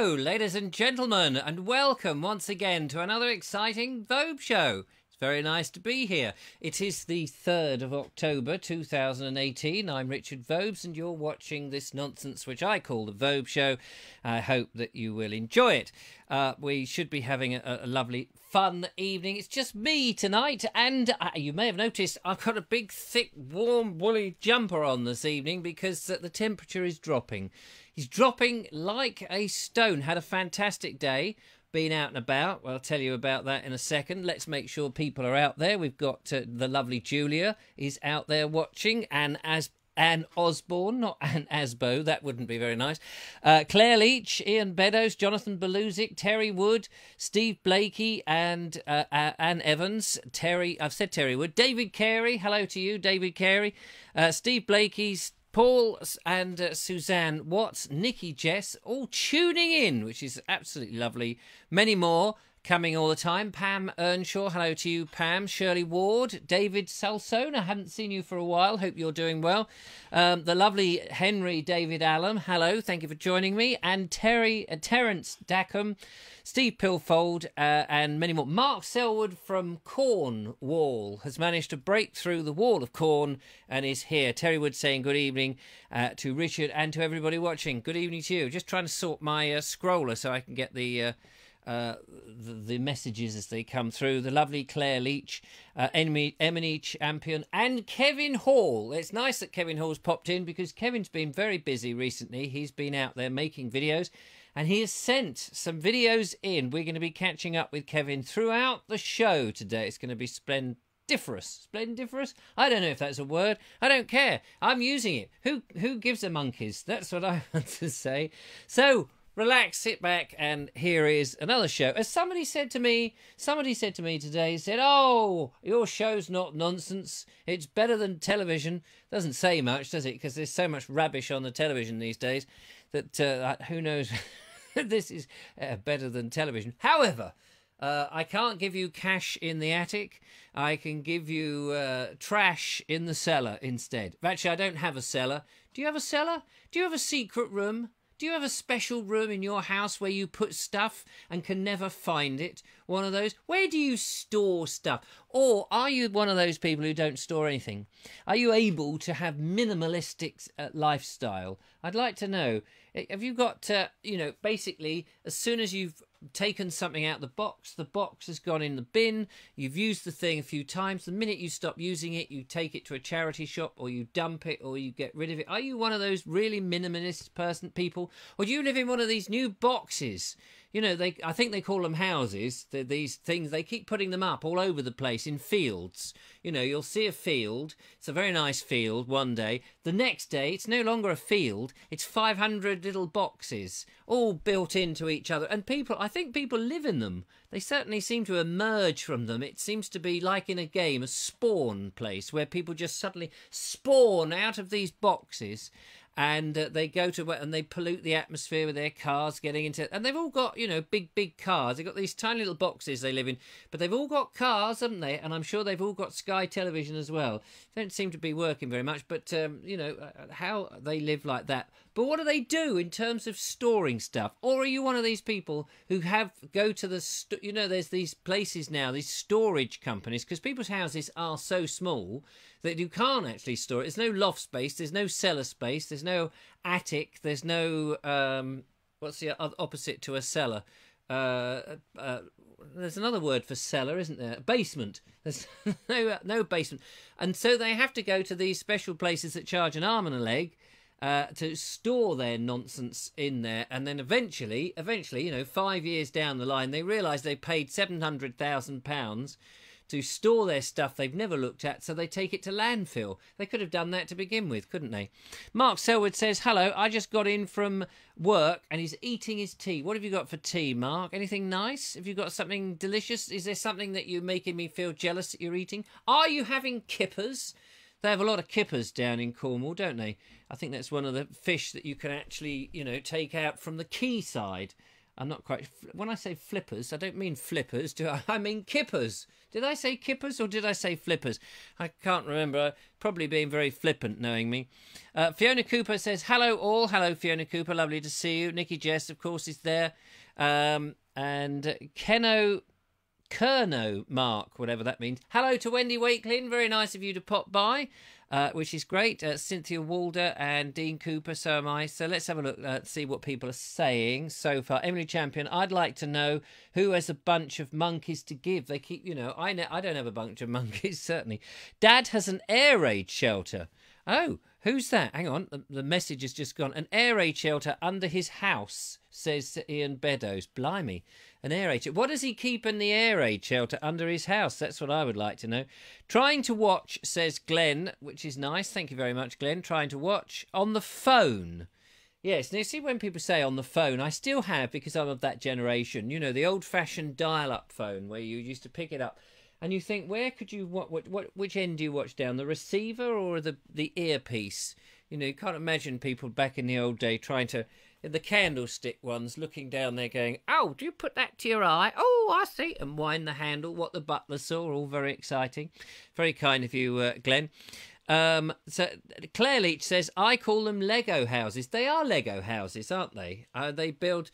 Hello, ladies and gentlemen, and welcome once again to another exciting Vobes show. It's very nice to be here. It is the 3rd of October 2018. I'm Richard Vobes, and you're watching this nonsense which I call the Vobes show. I hope that you will enjoy it. We should be having a lovely, fun evening. It's just me tonight, and you may have noticed I've got a big, thick, warm, woolly jumper on this evening because the temperature is dropping. He's dropping like a stone. Had a fantastic day. Been out and about. Well, I'll tell you about that in a second. Let's make sure people are out there. We've got the lovely Julia is out there watching. Anne Osborne, not Anne Asbo. That wouldn't be very nice. Claire Leach, Ian Beddoes, Jonathan Beluzic, Terry Wood, Steve Blakey, and Anne Evans. I've said Terry Wood. David Carey. Hello to you, David Carey. Steve Blakey's Paul and Suzanne Watts, Nikki Jess, all tuning in, which is absolutely lovely. Many more coming all the time. Pam Earnshaw, hello to you, Pam. Shirley Ward, David Salsone, I haven't seen you for a while. Hope you're doing well. The lovely Henry David Allen, hello, thank you for joining me. And Terence Dackham, Steve Pilfold, and many more. Mark Selwood from Cornwall has managed to break through the wall of Corn and is here. Terry Wood saying good evening to Richard and to everybody watching. Good evening to you. Just trying to sort my scroller so I can get the messages as they come through. The lovely Claire Leach, Emily Champion, and Kevin Hall. It's nice that Kevin Hall's popped in because Kevin's been very busy recently. He's been out there making videos, and he has sent some videos in. We're going to be catching up with Kevin throughout the show today. It's going to be splendiferous. Splendiferous? I don't know if that's a word. I don't care. I'm using it. Who gives a monkeys? That's what I want to say. So relax, sit back, and here is another show. As somebody said to me today, said, "Oh, your show's not nonsense. It's better than television." Doesn't say much, does it? Because there's so much rubbish on the television these days that who knows. This is better than television. However, I can't give you cash in the attic. I can give you trash in the cellar instead. Actually, I don't have a cellar. Do you have a cellar? Do you have a secret room? Do you have a special room in your house where you put stuff and can never find it? One of those? Where do you store stuff? Or are you one of those people who don't store anything? Are you able to have minimalistic lifestyle? I'd like to know. Have you got, basically, as soon as you've taken something out the box has gone in the bin, you've used the thing a few times, the minute you stop using it, you take it to a charity shop, or you dump it, or you get rid of it. Are you one of those really minimalist people? Or do you live in one of these new boxes? You know, I think they call them houses. These things, they keep putting them up all over the place in fields. You know, you'll see a field. It's a very nice field one day. The next day, it's no longer a field. It's 500 little boxes, all built into each other. And I think people live in them. They certainly seem to emerge from them. It seems to be like in a game, a spawn place, where people just suddenly spawn out of these boxes. And they go to and they pollute the atmosphere with their cars getting into it. And they've all got, big cars. They've got these tiny little boxes they live in. But they've all got cars, haven't they? And I'm sure they've all got Sky Television as well. Don't seem to be working very much. But, how they live like that. But what do they do in terms of storing stuff? Or are you one of these people who go to the, there's these places now, these storage companies, because people's houses are so small that you can't actually store it. There's no loft space, there's no cellar space, there's no attic, there's no, what's the opposite to a cellar? There's another word for cellar, isn't there? Basement. There's no basement. And so they have to go to these special places that charge an arm and a leg to store their nonsense in there. And then eventually, 5 years down the line, they realise they paid £700,000 to store their stuff they've never looked at, so they take it to landfill. They could have done that to begin with, couldn't they? Mark Selwood says, "Hello, I just got in from work and he's eating his tea." What have you got for tea, Mark? Anything nice? Have you got something delicious? Is there something that you're making me feel jealous that you're eating? Are you having kippers? They have a lot of kippers down in Cornwall, don't they? I think that's one of the fish that you can actually, take out from the quayside. I'm not quite... When I say flippers, I don't mean flippers. I mean kippers. Did I say kippers or did I say flippers? I can't remember. Probably being very flippant, knowing me. Fiona Cooper says, hello all. Hello, Fiona Cooper. Lovely to see you. Nikki Jess, of course, is there. And Kerno Mark, whatever that means. Hello to Wendy Wakelin. Very nice of you to pop by. Which is great. Cynthia Walder and Dean Cooper, so am I. So let's have a look, see what people are saying so far. Emily Champion, I'd like to know who has a bunch of monkeys to give. They keep, you know, I don't have a bunch of monkeys, certainly. Dad has an air raid shelter. Oh, who's that? Hang on, the message has just gone. An air raid shelter under his house, says Ian Beddoes. Blimey, an air raid shelter. What does he keep in the air raid shelter under his house? That's what I would like to know. Trying to watch, says Glenn, which is nice. Thank you very much, Glenn. Trying to watch on the phone. Yes, now see when people say on the phone, I still have, because I'm of that generation, you know, the old-fashioned dial-up phone where you used to pick it up. And you think, where could you, which end do you watch down, the receiver or the earpiece? You know, you can't imagine people back in the old day trying to, the candlestick ones, looking down there going, oh, do you put that to your eye? Oh, I see. And wind the handle, what the butler saw, all very exciting. Very kind of you, Glenn. So Claire Leach says, I call them Lego houses. They are Lego houses, aren't they? They build...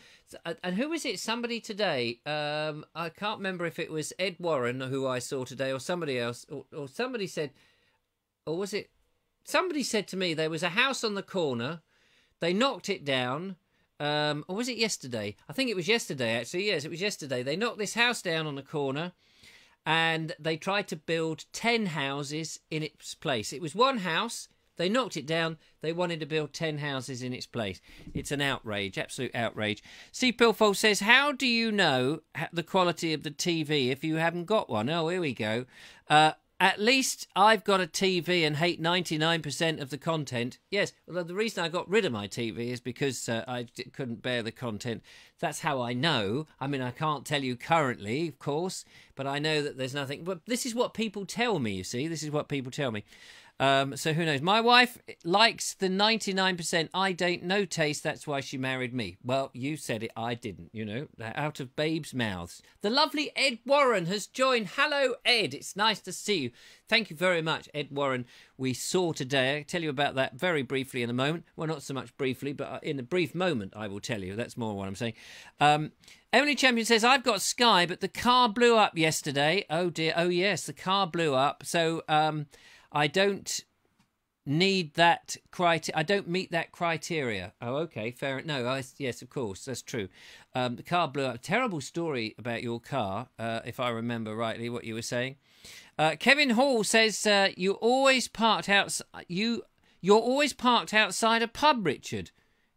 And who was it? Somebody today, I can't remember if it was Ed Warren who I saw today or somebody else, or somebody said, or was it... Somebody said to me there was a house on the corner, they knocked it down, or was it yesterday? I think it was yesterday, actually. Yes, it was yesterday. They knocked this house down on the corner, and they tried to build 10 houses in its place. It was one house, they knocked it down, they wanted to build 10 houses in its place. It's an outrage, absolute outrage. C. Pilfold says, how do you know the quality of the TV if you haven't got one? Oh, here we go. At least I've got a TV and hate 99% of the content. Yes, well, the reason I got rid of my TV is because I couldn't bear the content. That's how I know. I mean, I can't tell you currently, of course, but I know that there's nothing. But this is what people tell me, you see. This is what people tell me. So who knows? My wife likes the 99%. I don't no taste. That's why she married me. Well, you said it. I didn't, you know, out of babes' mouths. The lovely Ed Warren has joined. Hello, Ed. It's nice to see you. Thank you very much, Ed Warren. We saw today. I'll tell you about that very briefly in a moment. Well, not so much briefly, but in a brief moment, I will tell you. That's more what I'm saying. Emily Champion says, I've got Sky, but the car blew up yesterday. Oh, dear. Oh, yes, the car blew up. So, I don't need that I don't meet that criteria. Oh, okay, fair. No, yes, of course, that's true. The car blew up. Terrible story about your car, if I remember rightly what you were saying. Kevin Hall says you're always parked outside a pub, Richard.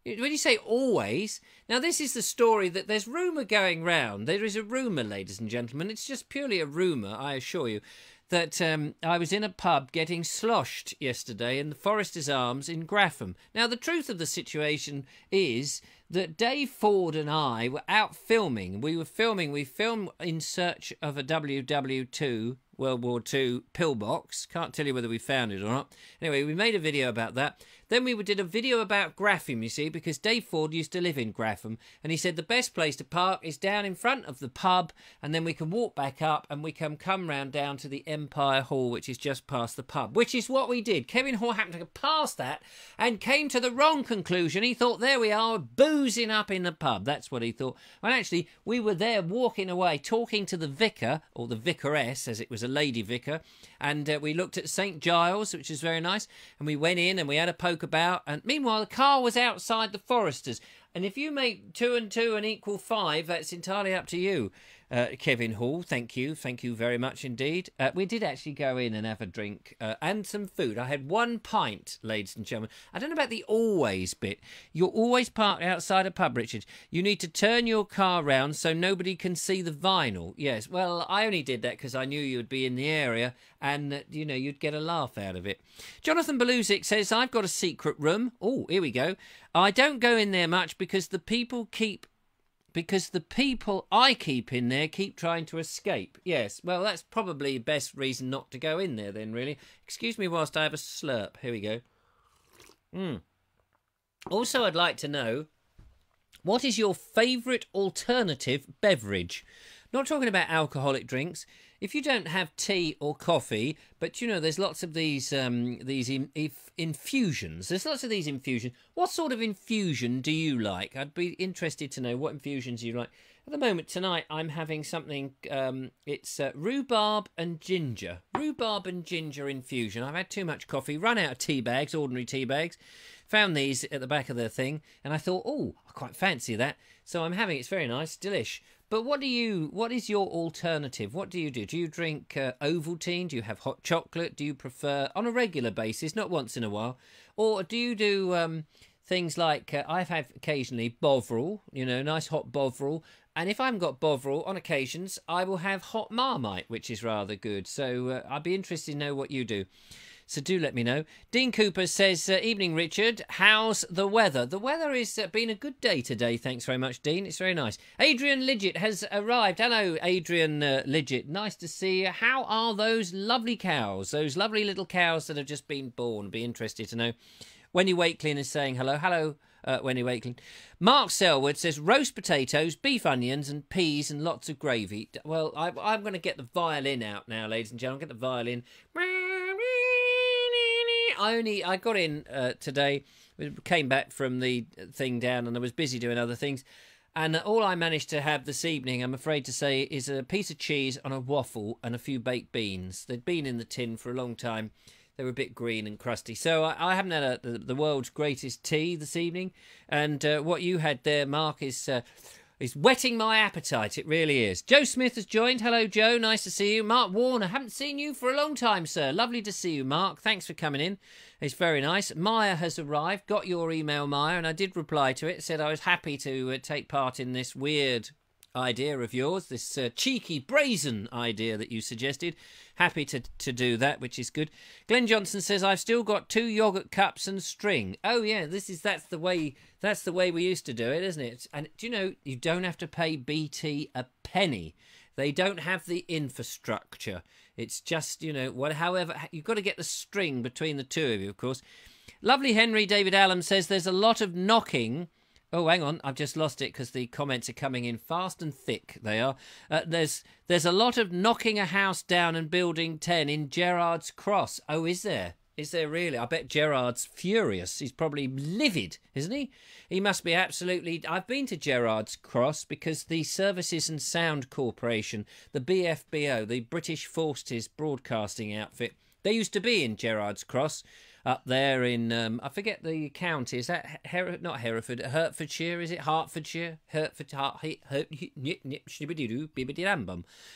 When you say always, now this is the story that there's rumour going round. There is a rumour, ladies and gentlemen. It's just purely a rumour, I assure you, that I was in a pub getting sloshed yesterday in the Foresters Arms in Graffham. Now, the truth of the situation is that Dave Ford and I were out filming. We filmed in search of a WW2, World War II pillbox. Can't tell you whether we found it or not. Anyway, we made a video about that. Then we did a video about Graffham, you see, because Dave Ford used to live in Graffham, and he said the best place to park is down in front of the pub, and then we can walk back up and we can come round down to the Empire Hall, which is just past the pub, which is what we did. Kevin Hall happened to go past that and came to the wrong conclusion. He thought, there we are, boozing up in the pub. That's what he thought. Well, actually, we were there walking away, talking to the vicar, or the vicaress, as it was a lady vicar, and we looked at St. Giles, which is very nice, and we went in and we had a poke about, and meanwhile the car was outside the Foresters. And if you make 2 and 2 and equal 5, that's entirely up to you, Kevin Hall. Thank you very much indeed. We did actually go in and have a drink and some food. I had 1 pint, ladies and gentlemen. I don't know about the always bit. You're always parked outside a pub, Richard. You need to turn your car round so nobody can see the vinyl. Yes, well, I only did that because I knew you'd be in the area and, you know, you'd get a laugh out of it. Jonathan Belusic says, I've got a secret room. Oh, here we go. I don't go in there much because the people I keep in there keep trying to escape. Yes, well, that's probably the best reason not to go in there then, really. Excuse me whilst I have a slurp. Here we go. Also, I'd like to know What is your favourite alternative beverage? Not talking about alcoholic drinks. If you don't have tea or coffee, but you know, there's lots of these infusions. There's lots of these infusions. What sort of infusion do you like? I'd be interested to know what infusions you like. At the moment tonight, I'm having something. It's rhubarb and ginger. Rhubarb and ginger infusion. I've had too much coffee, run out of tea bags, ordinary tea bags. Found these at the back of the thing, and I thought, oh, I quite fancy that. So I'm having. It's very nice, delish. But what is your alternative? What do you do? Do you drink Ovaltine? Do you have hot chocolate? Do you prefer, on a regular basis, not once in a while? Or do you do things like, I've had occasionally Bovril, you know, nice hot Bovril. And if I haven't got Bovril, on occasions, I will have hot Marmite, which is rather good. So I'd be interested to know what you do. So do let me know. Dean Cooper says, evening, Richard. How's the weather? The weather has been a good day today. Thanks very much, Dean. It's very nice. Adrian Lidgett has arrived. Hello, Adrian Lidgett. Nice to see you. How are those lovely cows? Those lovely little cows that have just been born. Be interested to know. Wendy Wakelin is saying hello. Hello, Wendy Wakelin. Mark Selwood says, roast potatoes, beef onions and peas and lots of gravy. Well, I'm going to get the violin out now, ladies and gentlemen. Get the violin. I got in today, came back from the thing down, and I was busy doing other things. And all I managed to have this evening, I'm afraid to say, is a piece of cheese on a waffle and a few baked beans. They'd been in the tin for a long time. They were a bit green and crusty. So I haven't had the world's greatest tea this evening. And what you had there, Mark, is whetting my appetite. It really is. Joe Smith has joined. Hello, Joe. Nice to see you. Mark Warner. Haven't seen you for a long time, sir. Lovely to see you, Mark. Thanks for coming in. It's very nice. Maya has arrived. Got your email, Maya, and I did reply to it. Said I was happy to take part in this weird idea of yours, this cheeky, brazen idea that you suggested. Happy to do that, which is good. Glenn Johnson says, I've still got 2 yogurt cups and string. Oh yeah, that's the way we used to do it, isn't it? And do you know, you don't have to pay BT a penny. They don't have the infrastructure. It's just, you know, however, you've got to get the string between the two of you, of course. Lovely Henry David Allen says there's a lot of knocking. Oh, hang on, I've just lost it because the comments are coming in fast and thick. They are. There's a lot of knocking a house down and building 10 in Gerrard's Cross. Oh, is there? Is there really? I bet Gerrard's furious. He's probably livid, isn't he? He must be absolutely... I've been to Gerrard's Cross because the Services and Sound Corporation, the BFBO, the British Forces Broadcasting Outfit, they used to be in Gerrard's Cross. Up there in, I forget the county, is that not Hereford, Hertfordshire, is it Hertfordshire?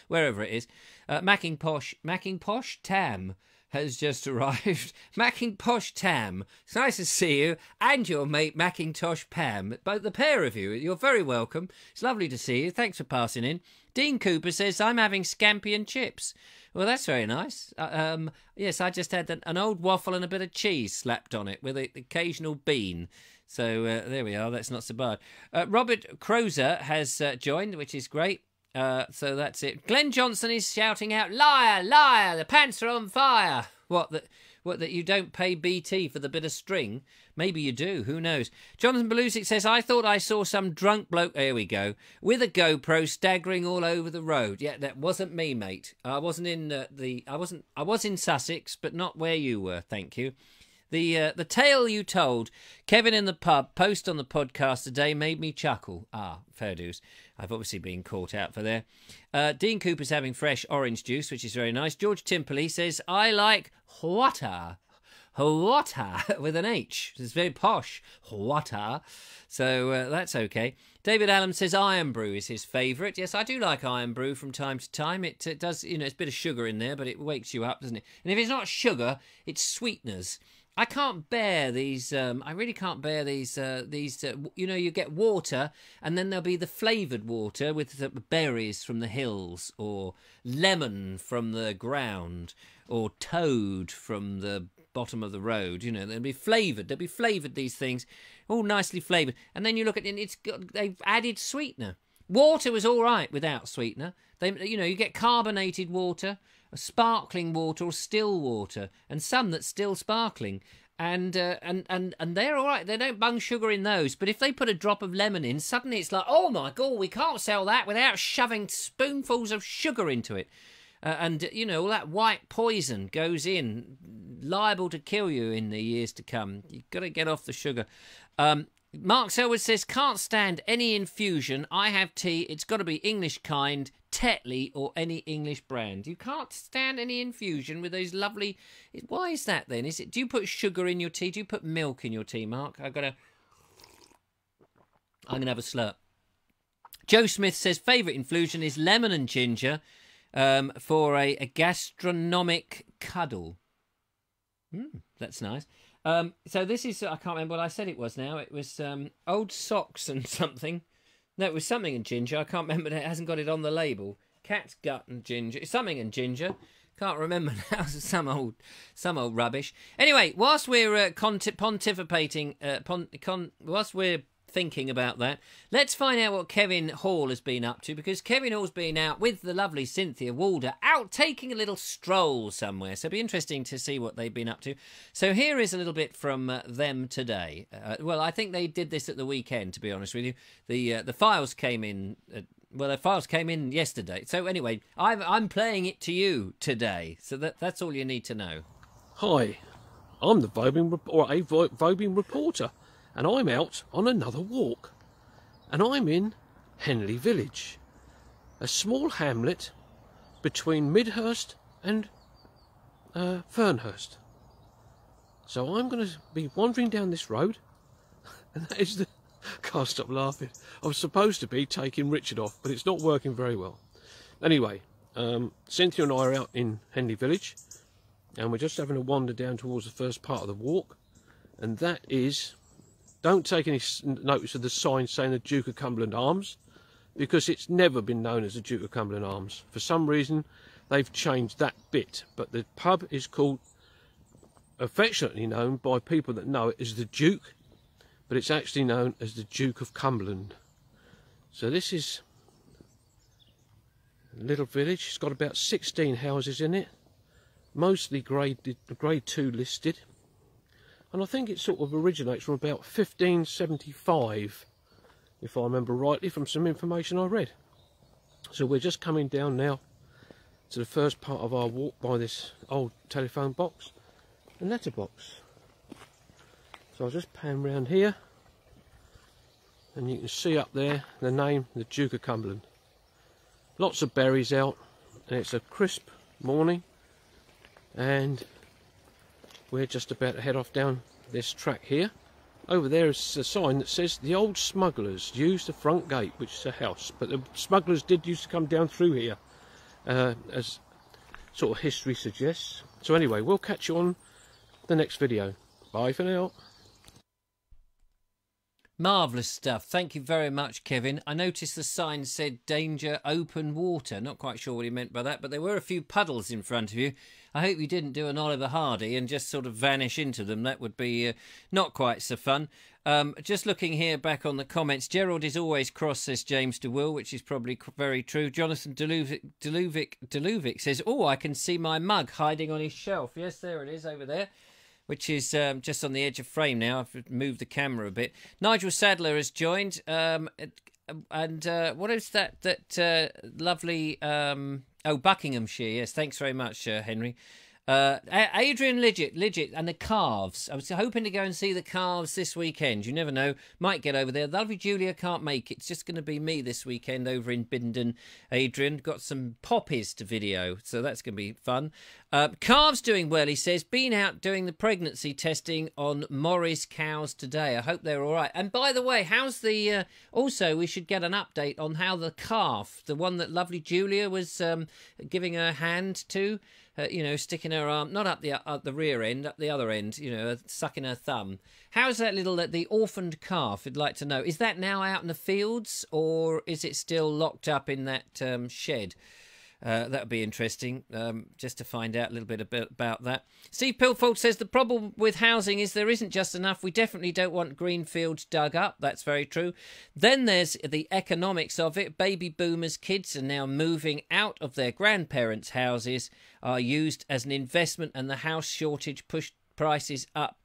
Wherever it is. Mackintosh Tam has just arrived. Mackintosh Tam, it's nice to see you, and your mate Mackintosh Pam, both the pair of you. You're very welcome. It's lovely to see you. Thanks for passing in. Dean Cooper says, I'm having scampi and chips. Well, that's very nice. Yes, I just had an old waffle and a bit of cheese slapped on it with an occasional bean. So there we are. That's not so bad. Robert Crozer has joined, which is great. So that's it. Glenn Johnson is shouting out, liar, liar, the pants are on fire. What, that you don't pay BT for the bit of string? Maybe you do, who knows? Jonathan Belusic says, I thought I saw some drunk bloke, there we go, with a GoPro staggering all over the road. Yeah, that wasn't me, mate. I wasn't in I was in Sussex, but not where you were, thank you. The tale you told, Kevin in the pub, post on the podcast today made me chuckle. Ah, fair dues. I've obviously been caught out for there. Dean Cooper's having fresh orange juice, which is very nice. George Timperley says, I like water. Water with an H. It's very posh. Water. So that's okay. David Allen says Iron Brew is his favourite. Yes, I do like Iron Brew from time to time. It does, you know, it's a bit of sugar in there, but it wakes you up, doesn't it? And if it's not sugar, it's sweeteners. I can't bear these, I really can't bear these, you know, you get water and then there'll be the flavoured water with the berries from the hills or lemon from the ground or toad from the bottom of the road. You know, they'll be flavoured, these things, all nicely flavoured. And then you look at it, they've added sweetener. Water was all right without sweetener. You know, you get carbonated water, sparkling water or still water, and some that's still sparkling. And they're all right. They don't bung sugar in those. But if they put a drop of lemon in, suddenly it's like, oh my God, we can't sell that without shoving spoonfuls of sugar into it. And, you know, all that white poison goes in, liable to kill you in the years to come. You've got to get off the sugar. Mark Selwood says, can't stand any infusion. I have tea. It's got to be English kind, Tetley or any English brand. You can't stand any infusion with those lovely... Why is that then? Is it? Do you put sugar in your tea? Do you put milk in your tea, Mark? I'm going to have a slurp. Joe Smith says, favourite infusion is lemon and ginger for a gastronomic cuddle. That's nice. So this is, I can't remember what I said it was now. It was old socks and something. No, it was something and ginger. I can't remember. It hasn't got it on the label. Cat's gut and ginger. It's something and ginger. Can't remember now. Some old rubbish. Anyway, whilst we're pontificating, whilst we're thinking about that, let's find out what Kevin Hall has been up to, because Kevin Hall's been out with the lovely Cynthia Walder, out taking a little stroll somewhere. So it'll be interesting to see what they've been up to. So here is a little bit from them today. Well, I think they did this at the weekend, to be honest with you. The files came in. Well, the files came in yesterday. So anyway, I'm playing it to you today. So that's all you need to know. Hi, I'm the Vobing reporter. And I'm out on another walk. And I'm in Henley Village, a small hamlet between Midhurst and Fernhurst. So I'm going to be wandering down this road, and that is the... Can't stop laughing. I was supposed to be taking Richard off, but it's not working very well. Anyway, Cynthia and I are out in Henley Village, and we're just having a wander down towards the first part of the walk, and that is... Don't take any notice of the sign saying the Duke of Cumberland Arms, because it's never been known as the Duke of Cumberland Arms. For some reason, they've changed that bit. But the pub is called, affectionately known by people that know it, as the Duke, but it's actually known as the Duke of Cumberland. So this is a little village. It's got about 16 houses in it, mostly grade 2 listed. And I think it sort of originates from about 1575, if I remember rightly, from some information I read. So we're just coming down now to the first part of our walk by this old telephone box and letterbox. So I'll just pan round here, and you can see up there the name, the Duke of Cumberland. Lots of berries out, and it's a crisp morning, and we're just about to head off down this track here. Over there is a sign that says the old smugglers used the front gate, which is a house, but the smugglers did used to come down through here, as sort of history suggests. So anyway, we'll catch you on the next video. Bye for now. Marvellous stuff. Thank you very much, Kevin. I noticed the sign said danger, open water. Not quite sure what he meant by that, but there were a few puddles in front of you. I hope you didn't do an Oliver Hardy and just sort of vanish into them. That would be not quite so fun. Just looking here back on the comments, Gerald is always cross, says James de Will, which is probably very true. Jonathan Deluvic says, oh, I can see my mug hiding on his shelf. Yes, there it is over there, which is just on the edge of frame now. I've moved the camera a bit. Nigel Sadler has joined. And what is that lovely... oh, Buckinghamshire. Yes, thanks very much, Henry. Adrian Lidget and the Calves. I was hoping to go and see the Calves this weekend. You never know. Might get over there. Lovely Julia can't make it. It's just going to be me this weekend over in Bindon. Adrian got some poppies to video, so that's going to be fun. Calves doing well, he says. Been out doing the pregnancy testing on Morris cows today. I hope they're all right. And by the way, how's the... also, we should get an update on how the calf, the one that lovely Julia was giving her hand to... you know, sticking her arm, not up the rear end, up the other end, you know, sucking her thumb. How's that the orphaned calf? I'd like to know. Is that now out in the fields, or is it still locked up in that shed? That would be interesting, just to find out a little bit about that. Steve Pilfold says, the problem with housing is there isn't just enough. We definitely don't want green fields dug up. That's very true. Then there's the economics of it. Baby boomers' kids are now moving out of their grandparents' houses, are used as an investment, and the house shortage pushed prices up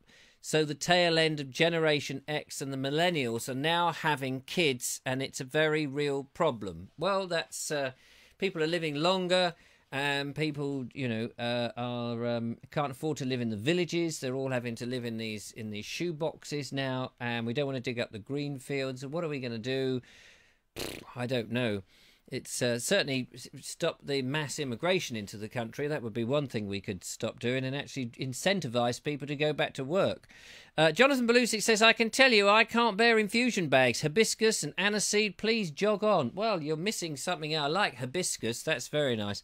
So the tail end of Generation X and the millennials are now having kids, and it's a very real problem. Well, that's people are living longer, and people, you know, can't afford to live in the villages. They're all having to live in these shoe boxes now, and we don't want to dig up the green fields. And what are we going to do? I don't know. It's certainly stop the mass immigration into the country. That would be one thing we could stop doing, and actually incentivise people to go back to work. Jonathan Belusic says, I can tell you I can't bear infusion bags. Hibiscus and aniseed, please jog on. Well, you're missing something. I like hibiscus. That's very nice.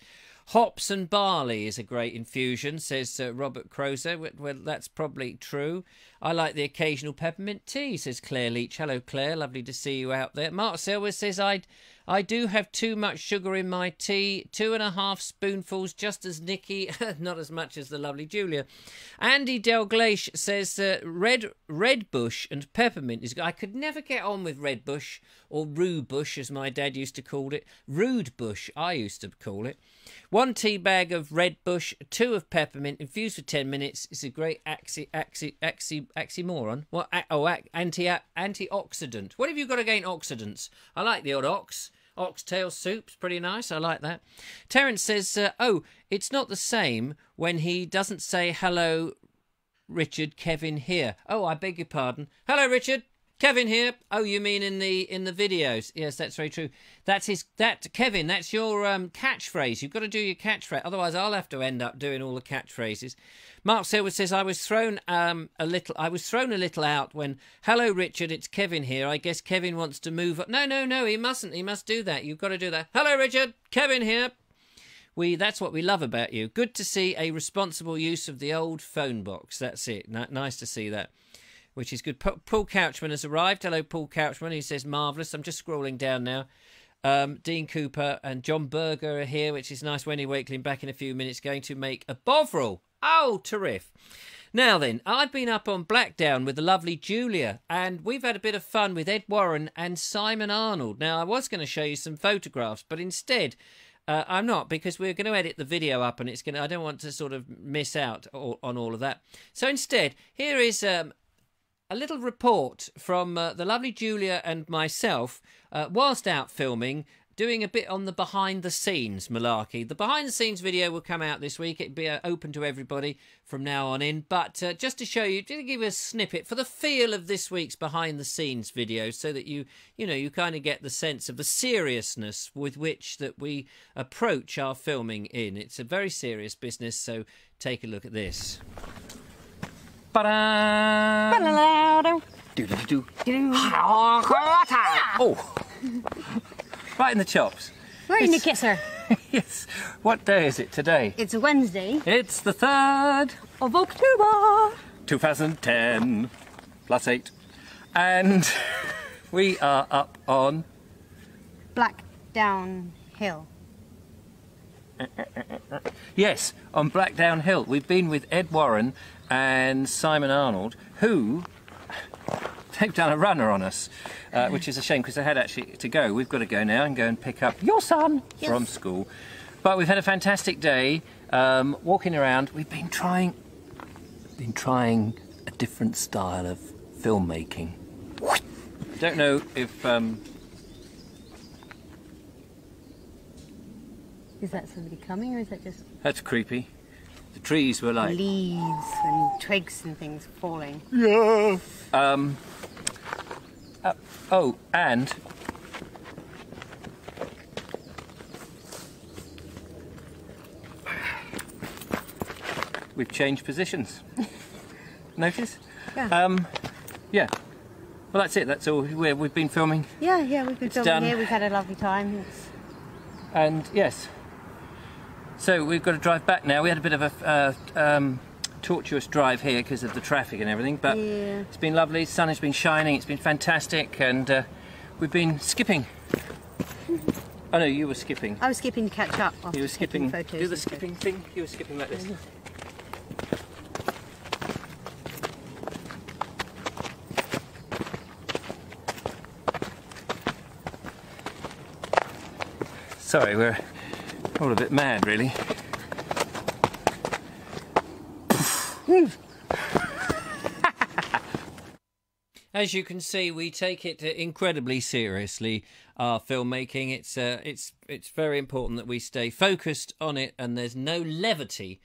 Hops and barley is a great infusion, says Robert Crozer. Well, that's probably true. I like the occasional peppermint tea, says Claire Leach. Hello, Claire. Lovely to see you out there. Mark Selwer says, I do have too much sugar in my tea. 2.5 spoonfuls, just as Nikki. Not as much as the lovely Julia. Andy Delgleish says, red bush and peppermint is good. I could never get on with red bush, or rue bush, as my dad used to call it. Rude bush, I used to call it. 1 tea bag of red bush, 2 of peppermint, infused for 10 minutes. It's a great oxymoron. What? Antioxidant. What have you got against oxidants? I like the odd ox. Oxtail soup's pretty nice. I like that. Terence says, oh, it's not the same when he doesn't say, hello, Richard, Kevin here. Oh, I beg your pardon. Hello, Richard. Kevin here. Oh, you mean in the videos? Yes, that's very true. Kevin, that's your catchphrase. You've got to do your catchphrase. Otherwise, I'll have to end up doing all the catchphrases. Mark Selwood says, I was thrown a little out when, hello, Richard, it's Kevin here. I guess Kevin wants to move. No, he mustn't. He must do that. You've got to do that. Hello, Richard, Kevin here. That's what we love about you. Good to see a responsible use of the old phone box. That's it. Nice to see that. Which is good. Paul Couchman has arrived. Hello, Paul Couchman. He says, marvellous. I'm just scrolling down now. Dean Cooper and John Berger are here, which is nice. Wendy Wakeling back in a few minutes, going to make a bovril. Oh, terrific. Now then, I've been up on Blackdown with the lovely Julia, and we've had a bit of fun with Ed Warren and Simon Arnold. Now, I was going to show you some photographs, but instead, I'm not, because we're going to edit the video up, and I don't want to sort of miss out on all of that. So instead, here is a little report from the lovely Julia and myself whilst out filming, doing a bit on the behind-the-scenes malarkey. The behind-the-scenes video will come out this week. It'll be open to everybody from now on in. But just to show you, to give a snippet for the feel of this week's behind-the-scenes video, so that you kind of get the sense of the seriousness with which that we approach our filming in. It's a very serious business, so take a look at this. Oh, right in the chops. Right in the kisser. Yes. What day is it today? It's a Wednesday. It's the 3rd of October 2010 +8, and we are up on Blackdown Hill. Yes, on Blackdown Hill. We've been with Ed Warren and Simon Arnold, who they've done a runner on us, which is a shame because they had actually to go. We've got to go now and go and pick up your son from school. But we've had a fantastic day walking around. We've been trying a different style of filmmaking. I don't know if is that somebody coming, or is that just... That's creepy. The trees were like... leaves and twigs and things falling. Yeah. Oh, and... we've changed positions. Notice? Yeah. Yeah. Well, that's it. That's all. We've been filming. Yeah, we've been filming done. here. We've had a lovely time. And yes. So we've got to drive back now. We had a bit of a tortuous drive here because of the traffic and everything, but it's been lovely. The sun has been shining. It's been fantastic, and we've been skipping. Oh no, you were skipping. I was skipping to catch up. You were skipping. Photos. Do the skipping thing. You were skipping like this. Sorry, we're all a bit mad, really. As you can see, we take it incredibly seriously, our filmmaking. It's very important that we stay focused on it, and there's no levity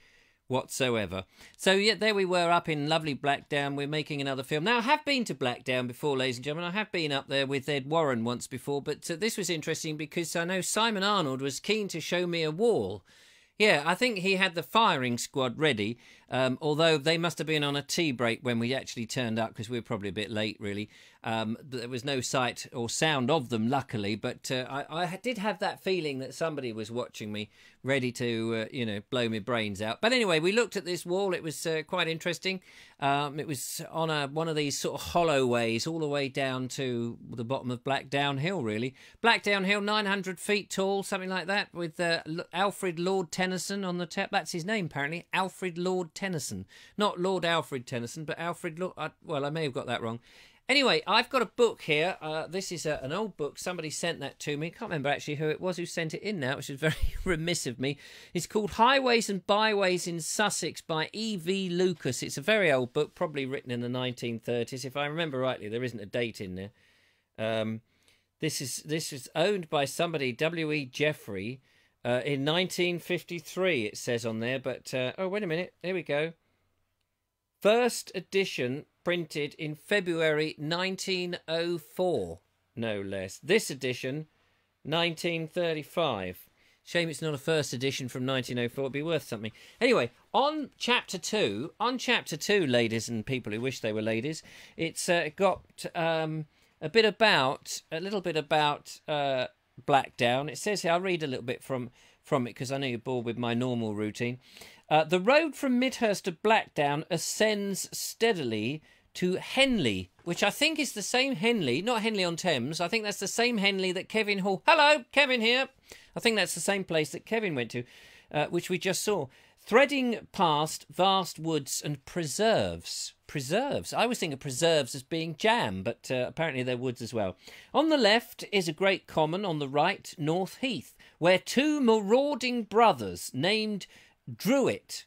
whatsoever. So yeah, there we were up in lovely Blackdown. We're making another film. Now, I have been to Blackdown before, ladies and gentlemen. I have been up there with Ed Warren once before, but this was interesting because I know Simon Arnold was keen to show me a wall. Yeah, I think he had the firing squad ready, although they must have been on a tea break when we actually turned up, because we were probably a bit late, really. There was no sight or sound of them, luckily, but I did have that feeling that somebody was watching me, ready to, you know, blow my brains out. But anyway, we looked at this wall. It was quite interesting. It was on one of these sort of hollow ways all the way down to the bottom of Blackdown Hill, really. Blackdown Hill, 900 feet tall, something like that, with Alfred Lord Tennyson on the top. That's his name, apparently, Alfred Lord Tennyson. Not Lord Alfred Tennyson, but Alfred Lord... well, I may have got that wrong. Anyway, I've got a book here. This is an old book. Somebody sent that to me. Can't remember actually who it was who sent it in now, which is very remiss of me. It's called Highways and Byways in Sussex by E.V. Lucas. It's a very old book, probably written in the 1930s. If I remember rightly, there isn't a date in there. This is owned by somebody, W.E. Jeffrey, in 1953, it says on there. But, oh, wait a minute. Here we go. First edition, printed in February 1904, no less. This edition, 1935. Shame it's not a first edition from 1904. It'd be worth something. Anyway, on chapter 2, ladies and people who wish they were ladies, it's got a little bit about Blackdown. It says here, I'll read a little bit from it because I know you're bored with my normal routine. The road from Midhurst to Blackdown ascends steadily to Henley, which I think is the same Henley, not Henley-on-Thames. I think that's the same Henley that Kevin Hall... Hello, Kevin here. I think that's the same place that Kevin went to, which we just saw. Threading past vast woods and preserves. Preserves? I always think of preserves as being jam, but apparently they're woods as well. On the left is a great common, on the right, North Heath, where two marauding brothers named Druitt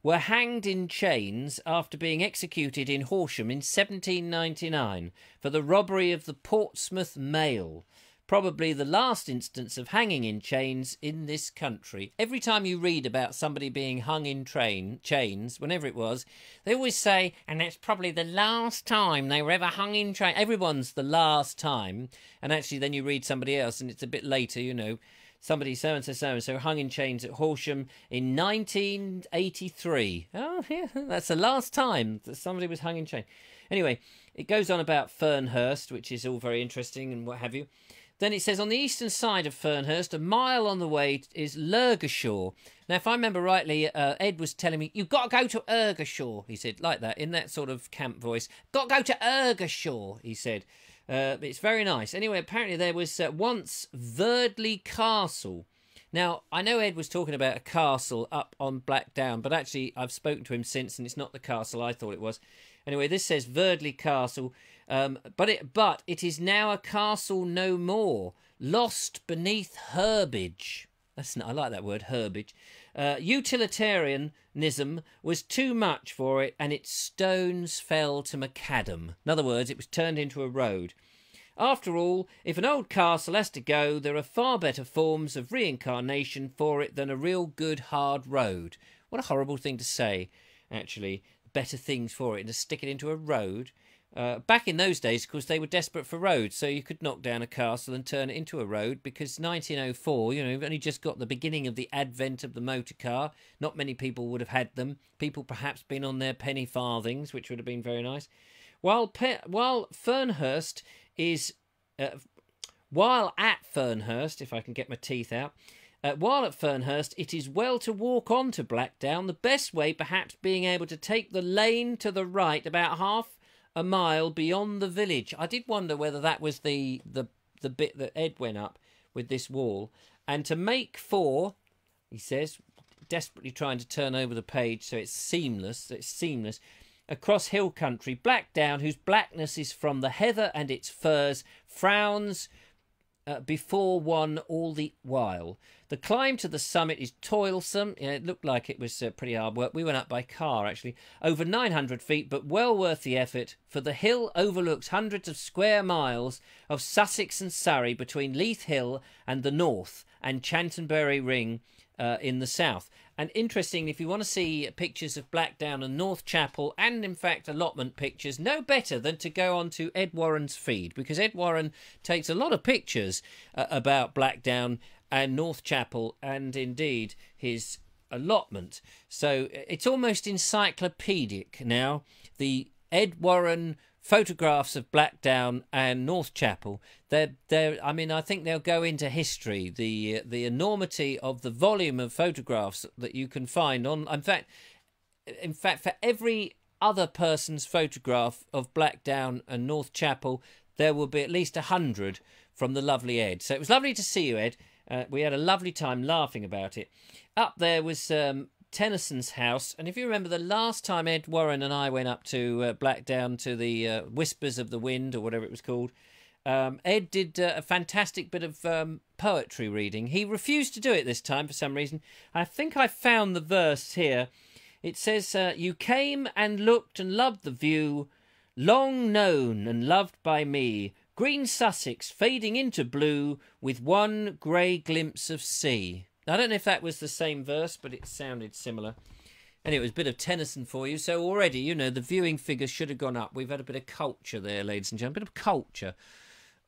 were hanged in chains after being executed in Horsham in 1799 for the robbery of the Portsmouth Mail. Probably the last instance of hanging in chains in this country. Every time you read about somebody being hung in chains, whenever it was, they always say, and that's probably the last time they were ever hung in chains. Everyone's the last time. And actually then you read somebody else and it's a bit later, you know. Somebody so-and-so hung in chains at Horsham in 1983. Oh, yeah, that's the last time that somebody was hung in chains. Anyway, it goes on about Fernhurst, which is all very interesting and what have you. Then it says, on the eastern side of Fernhurst, a mile on the way, is Lurgashaw. Now, if I remember rightly, Ed was telling me, you've got to go to Ergashaw, he said, like that, in that sort of camp voice. Got to go to Ergashaw, he said. It's very nice. Anyway, apparently there was once Verdley Castle. Now, I know Ed was talking about a castle up on Blackdown, but actually I've spoken to him since, and it's not the castle I thought it was. Anyway, this says Verdley Castle, but it is now a castle no more, lost beneath herbage. I like that word, herbage. Utilitarianism was too much for it, and its stones fell to macadam. In other words, it was turned into a road. After all, if an old castle has to go, there are far better forms of reincarnation for it than a real good hard road. What a horrible thing to say, actually. Better things for it, and to stick it into a road. Back in those days, of course, they were desperate for roads, so you could knock down a castle and turn it into a road, because 1904, you know, you've only just got the beginning of the advent of the motor car. Not many people would have had them. People perhaps been on their penny farthings, which would have been very nice. While Fernhurst is... while at Fernhurst, if I can get my teeth out... while at Fernhurst, it is well to walk on to Blackdown, the best way perhaps being able to take the lane to the right about half a mile beyond the village. I did wonder whether that was the bit that Ed went up with this wall. And to make for, he says, desperately trying to turn over the page so it's seamless, across hill country, Blackdown, whose blackness is from the heather and its furs, frowns before one all the while. The climb to the summit is toilsome. Yeah, it looked like it was pretty hard work. We went up by car, actually. Over 900 feet, but well worth the effort, for the hill overlooks hundreds of square miles of Sussex and Surrey between Leith Hill and the north, and Chantonbury Ring in the south. And interesting, if you want to see pictures of Blackdown and North Chapel, and in fact allotment pictures, no better than to go on to Ed Warren's feed, because Ed Warren takes a lot of pictures about Blackdown and North Chapel, and indeed his allotment. So it's almost encyclopedic now, the Ed Warren photographs of Blackdown and North Chapel. I mean, I think they'll go into history. The enormity of the volume of photographs that you can find on. In fact, for every other person's photograph of Blackdown and North Chapel, there will be at least 100 from the lovely Ed. So it was lovely to see you, Ed. We had a lovely time laughing about it. Up there was Tennyson's house, and if you remember the last time Ed Warren and I went up to Blackdown to the Whispers of the Wind, or whatever it was called, Ed did a fantastic bit of poetry reading. He refused to do it this time for some reason. I think I found the verse here. It says, you came and looked and loved the view, long known and loved by me, green Sussex fading into blue with one grey glimpse of sea. I don't know if that was the same verse, but it sounded similar. Anyway, it was a bit of Tennyson for you. So already, you know, the viewing figures should have gone up. We've had a bit of culture there, ladies and gentlemen. A bit of culture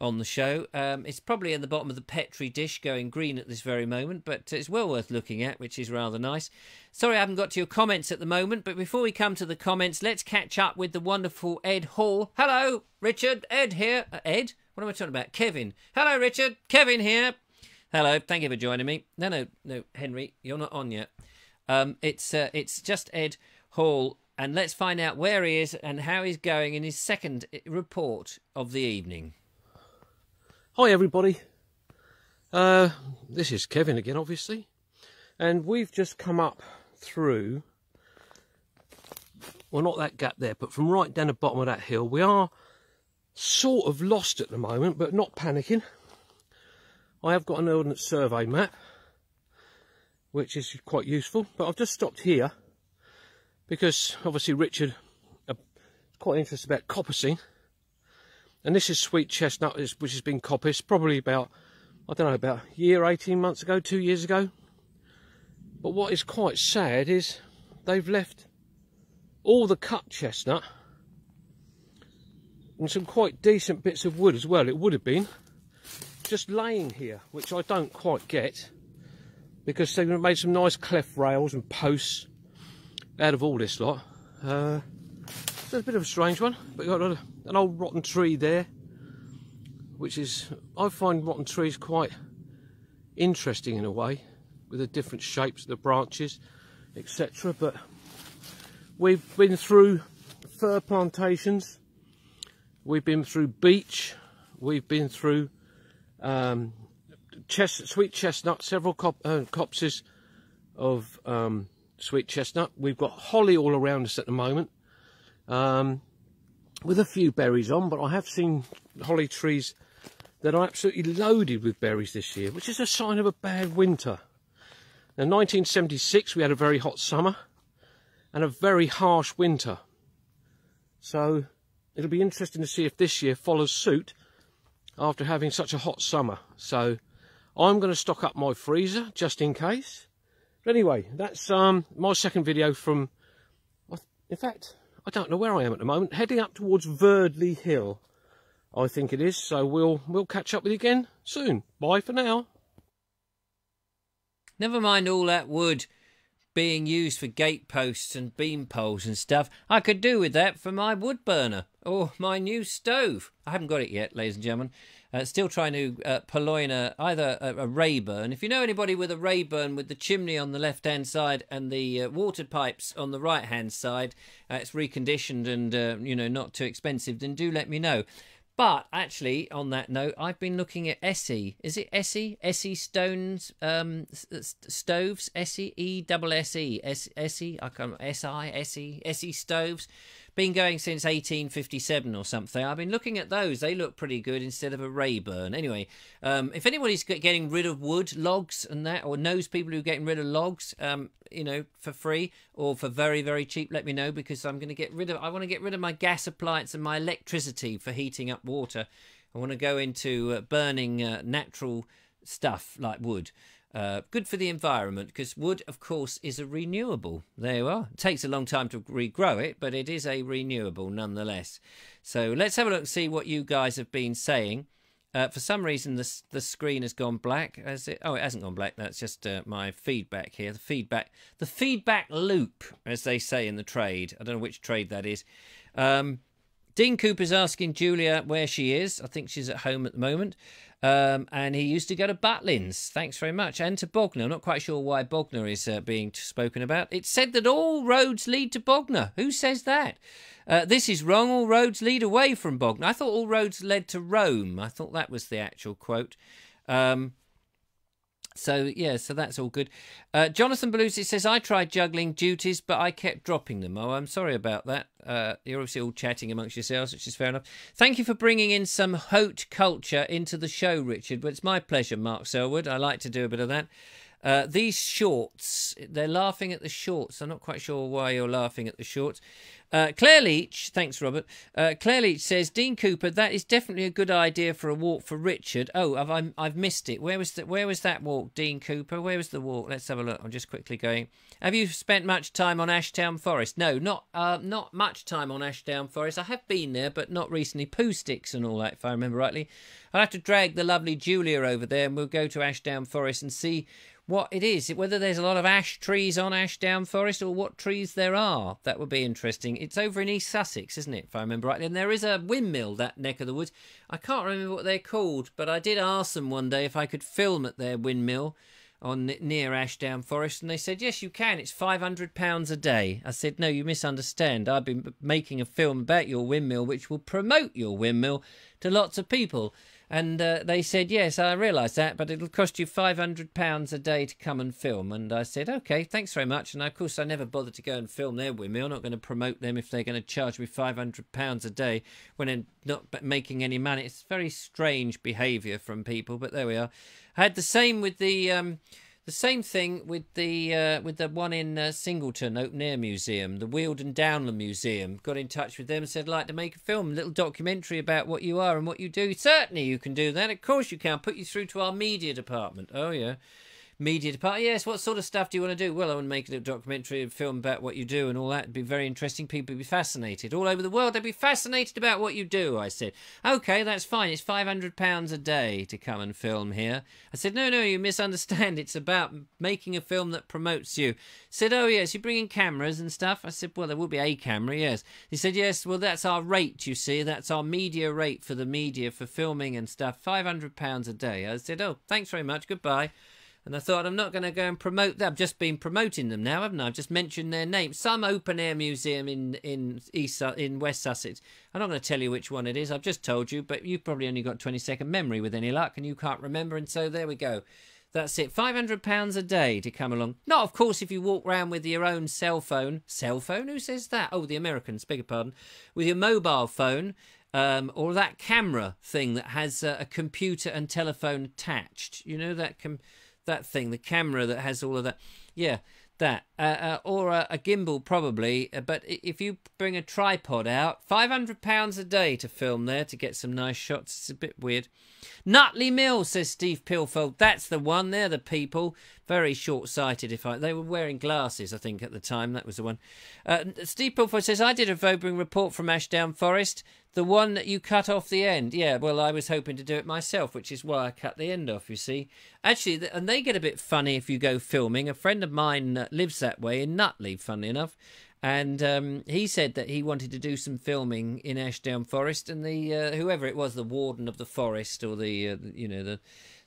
on the show. It's probably in the bottom of the Petri dish going green at this very moment, but it's well worth looking at, which is rather nice. Sorry I haven't got to your comments at the moment, but before we come to the comments, let's catch up with the wonderful Ed Hall. Hello, Richard. Ed here. Ed? What am I talking about? Kevin. Hello, Richard. Kevin here. Hello, thank you for joining me. No, Henry, you're not on yet. It's just Ed Hall, and let's find out where he is and how he's going in his second report of the evening. Hi everybody, this is Kevin again, obviously, and we've just come up through, well, not that gap there, but from right down the bottom of that hill. We are sort of lost at the moment, but not panicking. I have got an Ordnance Survey map, which is quite useful, but I've just stopped here because obviously Richard is quite interested about coppicing, and this is sweet chestnut, which has been coppiced probably about, I don't know, about a year, 18 months ago, 2 years ago. But what is quite sad is they've left all the cut chestnut and some quite decent bits of wood as well, it would have been, just laying here, which I don't quite get, because they've made some nice cleft rails and posts out of all this lot. So it's a bit of a strange one, but you've got an old rotten tree there, which is, I find rotten trees quite interesting in a way, with the different shapes of the branches, etc. But we've been through fir plantations, we've been through beech, we've been through sweet chestnut, several copses of sweet chestnut. We've got holly all around us at the moment, with a few berries on, but I have seen holly trees that are absolutely loaded with berries this year, which is a sign of a bad winter. Now, 1976 we had a very hot summer and a very harsh winter, so it'll be interesting to see if this year follows suit after having such a hot summer. So I'm going to stock up my freezer just in case. But anyway, that's my second video from, in fact, I don't know where I am at the moment, heading up towards Verdley Hill, I think it is. So we'll catch up with you again soon. Bye for now. Never mind all that wood being used for gate posts and beam poles and stuff. I could do with that for my wood burner or my new stove. I haven't got it yet, ladies and gentlemen. Still trying to purloin either a Rayburn. If you know anybody with a Rayburn with the chimney on the left-hand side and the water pipes on the right-hand side, it's reconditioned and you know, not too expensive, then do let me know. But actually, on that note, I've been looking at Essie. Is it Essie? Essie Stones stoves? Essie? E-double-S-E. Essie? I can't remember. S-I? Essie? Essie stoves. been going since 1857 or something. I've been looking at those. They look pretty good instead of a Rayburn. Anyway, if anybody's getting rid of wood, logs and that, or knows people who are getting rid of logs, you know, for free or for very, very cheap, let me know, because I'm going to get rid of, I want to get rid of my gas appliance and my electricity for heating up water. I want to go into burning natural stuff like wood. Good for the environment, because wood, of course, is a renewable. There you are. It takes a long time to regrow it, but it is a renewable nonetheless. So let's have a look and see what you guys have been saying. For some reason, the screen has gone black. Has it? Oh, it hasn't gone black. That's just my feedback here. The feedback loop, as they say in the trade. I don't know which trade that is. Dean Cooper's asking Julia where she is. I think she's at home at the moment. And he used to go to Butlins. Thanks very much. And to Bognor. I'm not quite sure why Bognor is being spoken about. It's said that all roads lead to Bognor. Who says that? This is wrong. All roads lead away from Bognor. I thought all roads led to Rome. I thought that was the actual quote. So, yeah, so that's all good. Jonathan Belusi says, I tried juggling duties, but I kept dropping them. Oh, I'm sorry about that. You're obviously all chatting amongst yourselves, which is fair enough. Thank you for bringing in some haute culture into the show, Richard. But it's my pleasure, Mark Selwood. I like to do a bit of that. These shorts, they're laughing at the shorts. I'm not quite sure why you're laughing at the shorts. Claire Leach, thanks, Robert. Claire Leach says, Dean Cooper, that is definitely a good idea for a walk for Richard. Oh, I've missed it. Where was that walk, Dean Cooper? Where was the walk? Let's have a look. I'm just quickly going. Have you spent much time on Ashdown Forest? No, not much time on Ashdown Forest. I have been there, but not recently. Poo sticks and all that, if I remember rightly. I'll have to drag the lovely Julia over there, and we'll go to Ashdown Forest and see what it is, whether there's a lot of ash trees on Ashdown Forest or what trees there are. That would be interesting. It's over in East Sussex, isn't it, if I remember rightly? And there is a windmill, that neck of the woods. I can't remember what they're called, but I did ask them one day if I could film at their windmill near Ashdown Forest, and they said, yes, you can. It's £500 a day. I said, no, you misunderstand. I've been making a film about your windmill, which will promote your windmill to lots of people. And they said, yes, I realise that, but it'll cost you £500 a day to come and film. And I said, OK, thanks very much. And, of course, I never bothered to go and film their windmill. I'm not going to promote them if they're going to charge me £500 a day when they're not making any money. It's very strange behaviour from people, but there we are. I had the same with the same thing with the one in Singleton Open Air Museum, the Weald and Downland Museum. Got in touch with them and said, I'd like to make a film, a little documentary about what you are and what you do. Certainly you can do that. Of course you can. I'll put you through to our media department. Oh, yeah. Media department. Yes, what sort of stuff do you want to do? Well, I want to make a little documentary and film about what you do and all that. It'd be very interesting. People would be fascinated. All over the world, they'd be fascinated about what you do, I said. OK, that's fine. It's £500 a day to come and film here. I said, no, you misunderstand. It's about making a film that promotes you. Said, oh, yes, you bring in cameras and stuff. I said, well, there will be a camera, yes. He said, yes, well, that's our rate, you see. That's our media rate for the media for filming and stuff. £500 a day. I said, oh, thanks very much. Goodbye. And I thought, I'm not going to go and promote them. I've just been promoting them now, haven't I? I've just mentioned their name. Some open-air museum in West Sussex. I'm not going to tell you which one it is. I've just told you, but you've probably only got 20-second memory with any luck, and you can't remember. And so there we go. That's it. £500 a day to come along. Not, of course, if you walk around with your own cell phone. Cell phone? Who says that? Oh, the Americans, beg your pardon. With your mobile phone. Or that camera thing that has a computer and telephone attached. You know, that thing, the camera that has all of that. Yeah, that. Or a gimbal, probably. But if you bring a tripod out, £500 a day to film there to get some nice shots. It's a bit weird. Nutley Mill, says Steve Pilfold. That's the one. They're the people. Very short-sighted. They were wearing glasses, I think, at the time. That was the one. Steve Pilfold says, I did a Vobering report from Ashdown Forest. The one that you cut off the end. Yeah, well, I was hoping to do it myself, which is why I cut the end off, you see. Actually, and they get a bit funny if you go filming. A friend of mine lives that way in Nutley, funnily enough. And he said that he wanted to do some filming in Ashdown Forest. And the whoever it was, the warden of the forest or the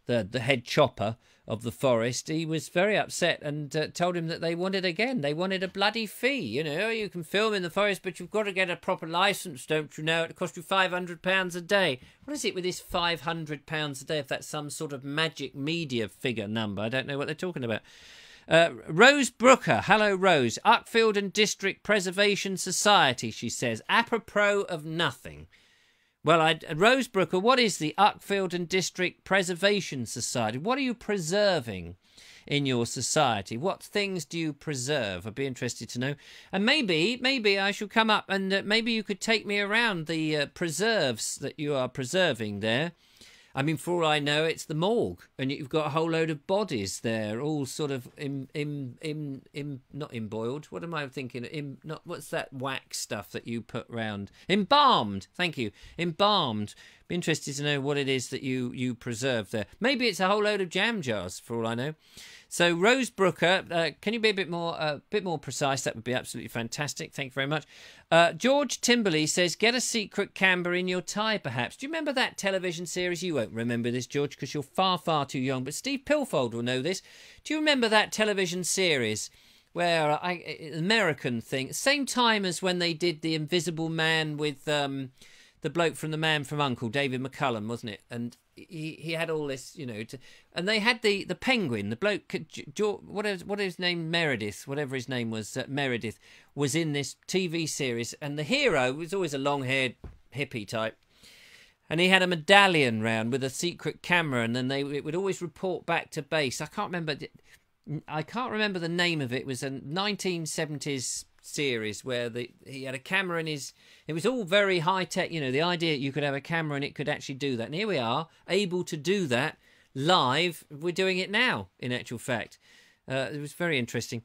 head chopper of the forest, he was very upset and told him that they wanted a bloody fee. You know, you can film in the forest, but you've got to get a proper licence, don't you know? It costs you £500 a day. What is it with this £500 a day, if that's some sort of magic media figure number? I don't know what they're talking about. Rose Brooker, hello Rose. Uckfield and District Preservation Society, she says, apropos of nothing. Well, Rose Brooker, what is the Uckfield and District Preservation Society? What are you preserving in your society? What things do you preserve? I'd be interested to know. And maybe I shall come up and maybe you could take me around the preserves that you are preserving there. I mean, for all I know, it's the morgue, and you've got a whole load of bodies there, all sort of not emboiled. What am I thinking? What's that wax stuff that you put round? Embalmed. Thank you. Embalmed. Be interested to know what it is that you preserve there. Maybe it's a whole load of jam jars, for all I know. So, Rose Brooker, can you be a bit more precise? That would be absolutely fantastic. Thank you very much. George Timberley says, get a secret camber in your tie, perhaps. Do you remember that television series? You won't remember this, George, because you're far, far too young. But Steve Pilfold will know this. Do you remember that television series where, American thing, same time as when they did The Invisible Man with the bloke from The Man from U.N.C.L.E., David McCullum, wasn't it? And he had all this, you know, and they had the penguin, the bloke, what is his name, Meredith, whatever his name was, Meredith, was in this TV series, and the hero was always a long-haired hippie type, and he had a medallion round with a secret camera, and then it would always report back to base. I can't remember the name of it. It was a 1970s series where he had a camera in his... It was all very high-tech, you know, the idea you could have a camera and it could actually do that. And here we are, able to do that live. We're doing it now, in actual fact. It was very interesting.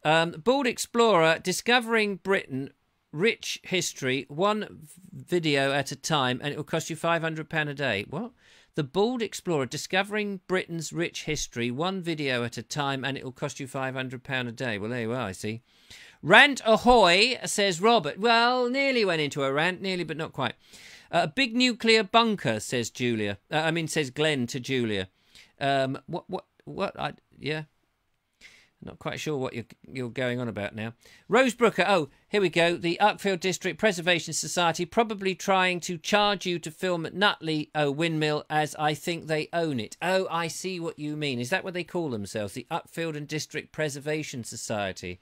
Bald Explorer, discovering Britain, rich history, one video at a time, and it will cost you £500 a day. What? The Bald Explorer, discovering Britain's rich history, one video at a time, and it will cost you £500 a day. Well, there you are, I see. Rant ahoy, says Robert. Well, nearly went into a rant, nearly, but not quite. A big nuclear bunker, says Julia. Says Glenn to Julia. Yeah. Not quite sure what you're going on about now. Rose Brooker, oh, here we go. The Uckfield District Preservation Society probably trying to charge you to film at Nutley Windmill, as I think they own it. Oh, I see what you mean. Is that what they call themselves? The Uckfield and District Preservation Society.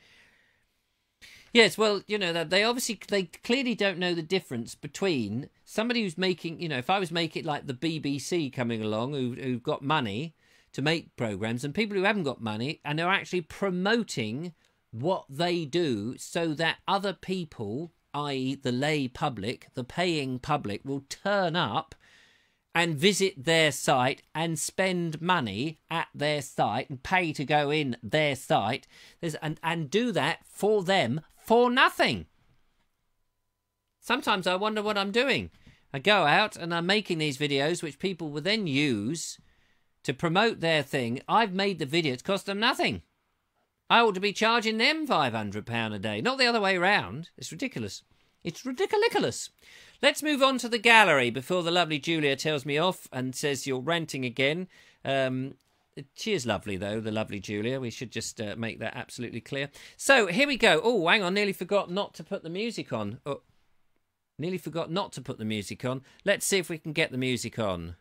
Yes, well, you know, they clearly don't know the difference between somebody who's making, you know, if I was making like the BBC coming along who've got money to make programmes, and people who haven't got money and are actually promoting what they do so that other people, i.e. the lay public, the paying public, will turn up and visit their site and spend money at their site and pay to go in their site and do that for them for nothing. Sometimes I wonder what I'm doing. I go out and I'm making these videos which people will then use to promote their thing. I've made the video. It's cost them nothing. I ought to be charging them £500 a day, not the other way around. It's ridiculous. It's ridiculous. Let's move on to the gallery before the lovely Julia tells me off and says you're ranting again. She is lovely, though, the lovely Julia. We should just make that absolutely clear. So, here we go. Oh, hang on. Nearly forgot not to put the music on. Oh, nearly forgot not to put the music on. Let's see if we can get the music on.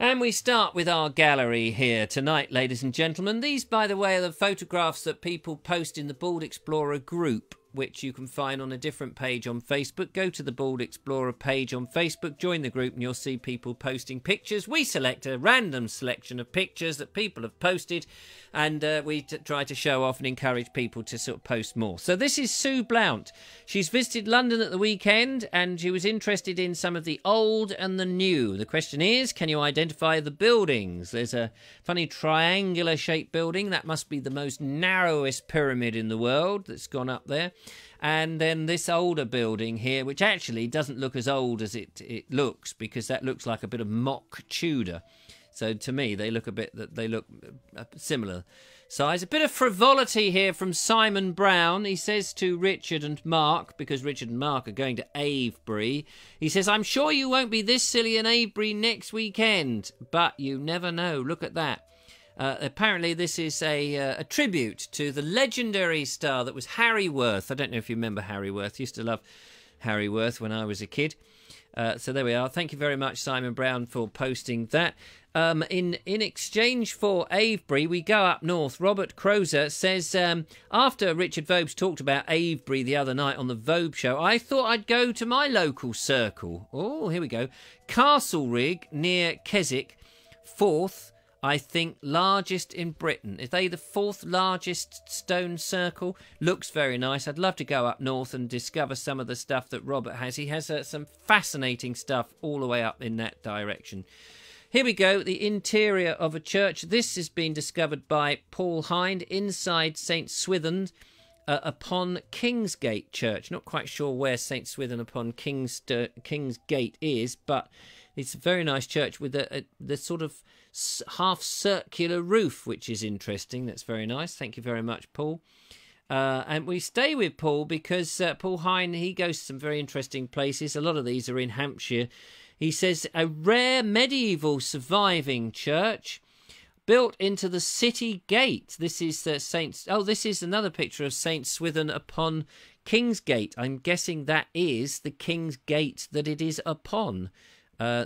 And we start with our gallery here tonight, ladies and gentlemen. These, by the way, are the photographs that people post in the Bald Explorer group, which you can find on a different page on Facebook. Go to the Bald Explorer page on Facebook, join the group, and you'll see people posting pictures. We select a random selection of pictures that people have posted, and we try to show off and encourage people to sort of post more. So this is Sue Blount. She's visited London at the weekend, and she was interested in some of the old and the new. The question is, can you identify the buildings? There's a funny triangular-shaped building. That must be the most narrowest pyramid in the world that's gone up there. And then this older building here, which actually doesn't look as old as it looks, because that looks like a bit of mock Tudor. So to me, they look similar size. A bit of frivolity here from Simon Brown. He says to Richard and Mark, because Richard and Mark are going to Avebury, he says, I'm sure you won't be this silly in Avebury next weekend, but you never know. Look at that. Apparently this is a tribute to the legendary star that was Harry Worth. I don't know if you remember Harry Worth. Used to love Harry Worth when I was a kid. So there we are. Thank you very much, Simon Brown, for posting that. In exchange for Avebury, we go up north. Robert Crozer says, after Richard Vobes talked about Avebury the other night on the Vobes show, I thought I'd go to my local circle. Oh, here we go. Castlerig near Keswick, 4th, I think, largest in Britain. Is they the 4th largest stone circle? Looks very nice. I'd love to go up north and discover some of the stuff that Robert has. He has some fascinating stuff all the way up in that direction. Here we go, the interior of a church. This has been discovered by Paul Hind inside St Swithin upon Kingsgate Church. Not quite sure where St Swithin upon Kingsgate is, but it's a very nice church with the sort of half-circular roof, which is interesting. That's very nice. Thank you very much, Paul. And we stay with Paul because Paul Hind, he goes to some very interesting places. A lot of these are in Hampshire. He says, a rare medieval surviving church built into the city gate. This is this is another picture of St Swithin upon Kingsgate. I'm guessing that is the King's Gate that it is upon,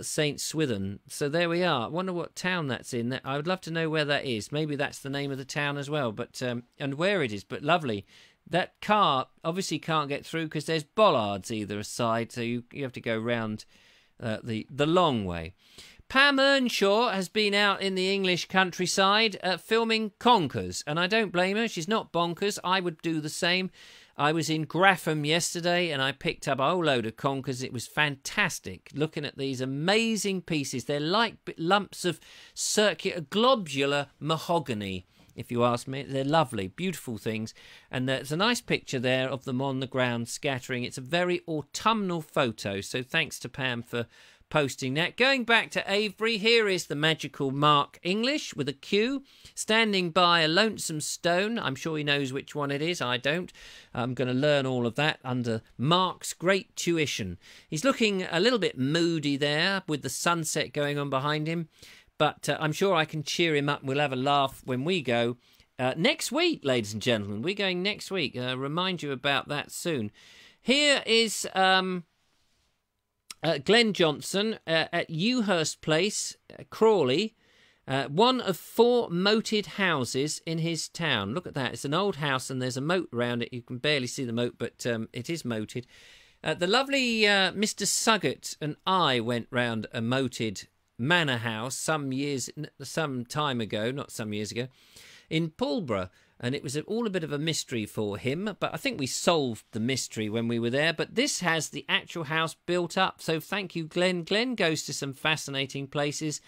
St Swithin. So there we are. I wonder what town that's in. I would love to know where that is. Maybe that's the name of the town as well, but and where it is. But lovely. That car obviously can't get through because there's bollards either side, so you have to go round the long way. Pam Earnshaw has been out in the English countryside filming conkers, and I don't blame her. She's not bonkers. I would do the same. I was in Grapham yesterday and I picked up a whole load of conkers. It was fantastic looking at these amazing pieces. They're like lumps of circular, globular mahogany, if you ask me. They're lovely, beautiful things. And there's a nice picture there of them on the ground scattering. It's a very autumnal photo, so thanks to Pam for posting that. Going back to Avebury, here is the magical Mark English with a Q, standing by a lonesome stone. I'm sure he knows which one it is. I don't. I'm going to learn all of that under Mark's great tuition. He's looking a little bit moody there with the sunset going on behind him. But I'm sure I can cheer him up. We'll have a laugh when we go next week, ladies and gentlemen. We're going next week. Remind you about that soon. Here is Glenn Johnson at Ewhurst Place, Crawley. One of 4 moated houses in his town. Look at that. It's an old house and there's a moat around it. You can barely see the moat, but it is moated. The lovely Mr. Suggett and I went round a moated manor house some time ago, in Pulborough, and it was all a bit of a mystery for him, but I think we solved the mystery when we were there. But this has the actual house built up, so thank you, Glenn. Glenn goes to some fascinating places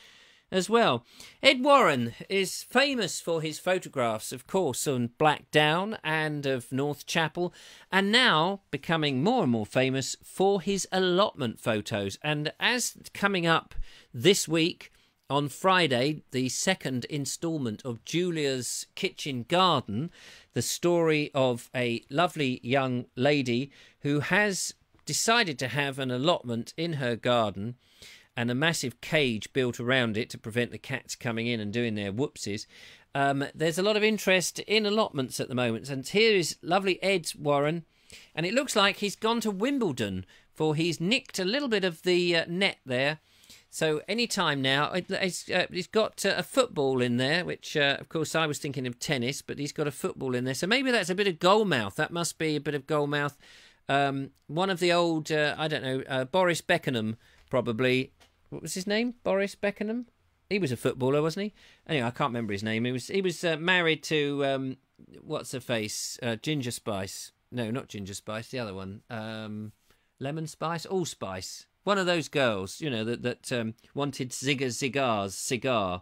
as well. Ed Warren is famous for his photographs, of course, on Blackdown and of North Chapel, and now becoming more and more famous for his allotment photos. And as coming up this week, on Friday, the 2nd instalment of Julia's Kitchen Garden, the story of a lovely young lady who has decided to have an allotment in her garden and a massive cage built around it to prevent the cats coming in and doing their whoopsies. There's a lot of interest in allotments at the moment, and here is lovely Ed Warren, and it looks like he's gone to Wimbledon, for he's nicked a little bit of the net there. So any time now, he's got a football in there, which, of course, I was thinking of tennis, but he's got a football in there. So maybe that's a bit of goalmouth. That must be a bit of goalmouth. One of the old, I don't know, Boris Beckenham, probably. What was his name? Boris Beckenham? He was a footballer, wasn't he? Anyway, I can't remember his name. He was married to, what's her face? Ginger Spice. No, not Ginger Spice, the other one. Lemon Spice? Allspice. One of those girls, you know, that wanted cigar,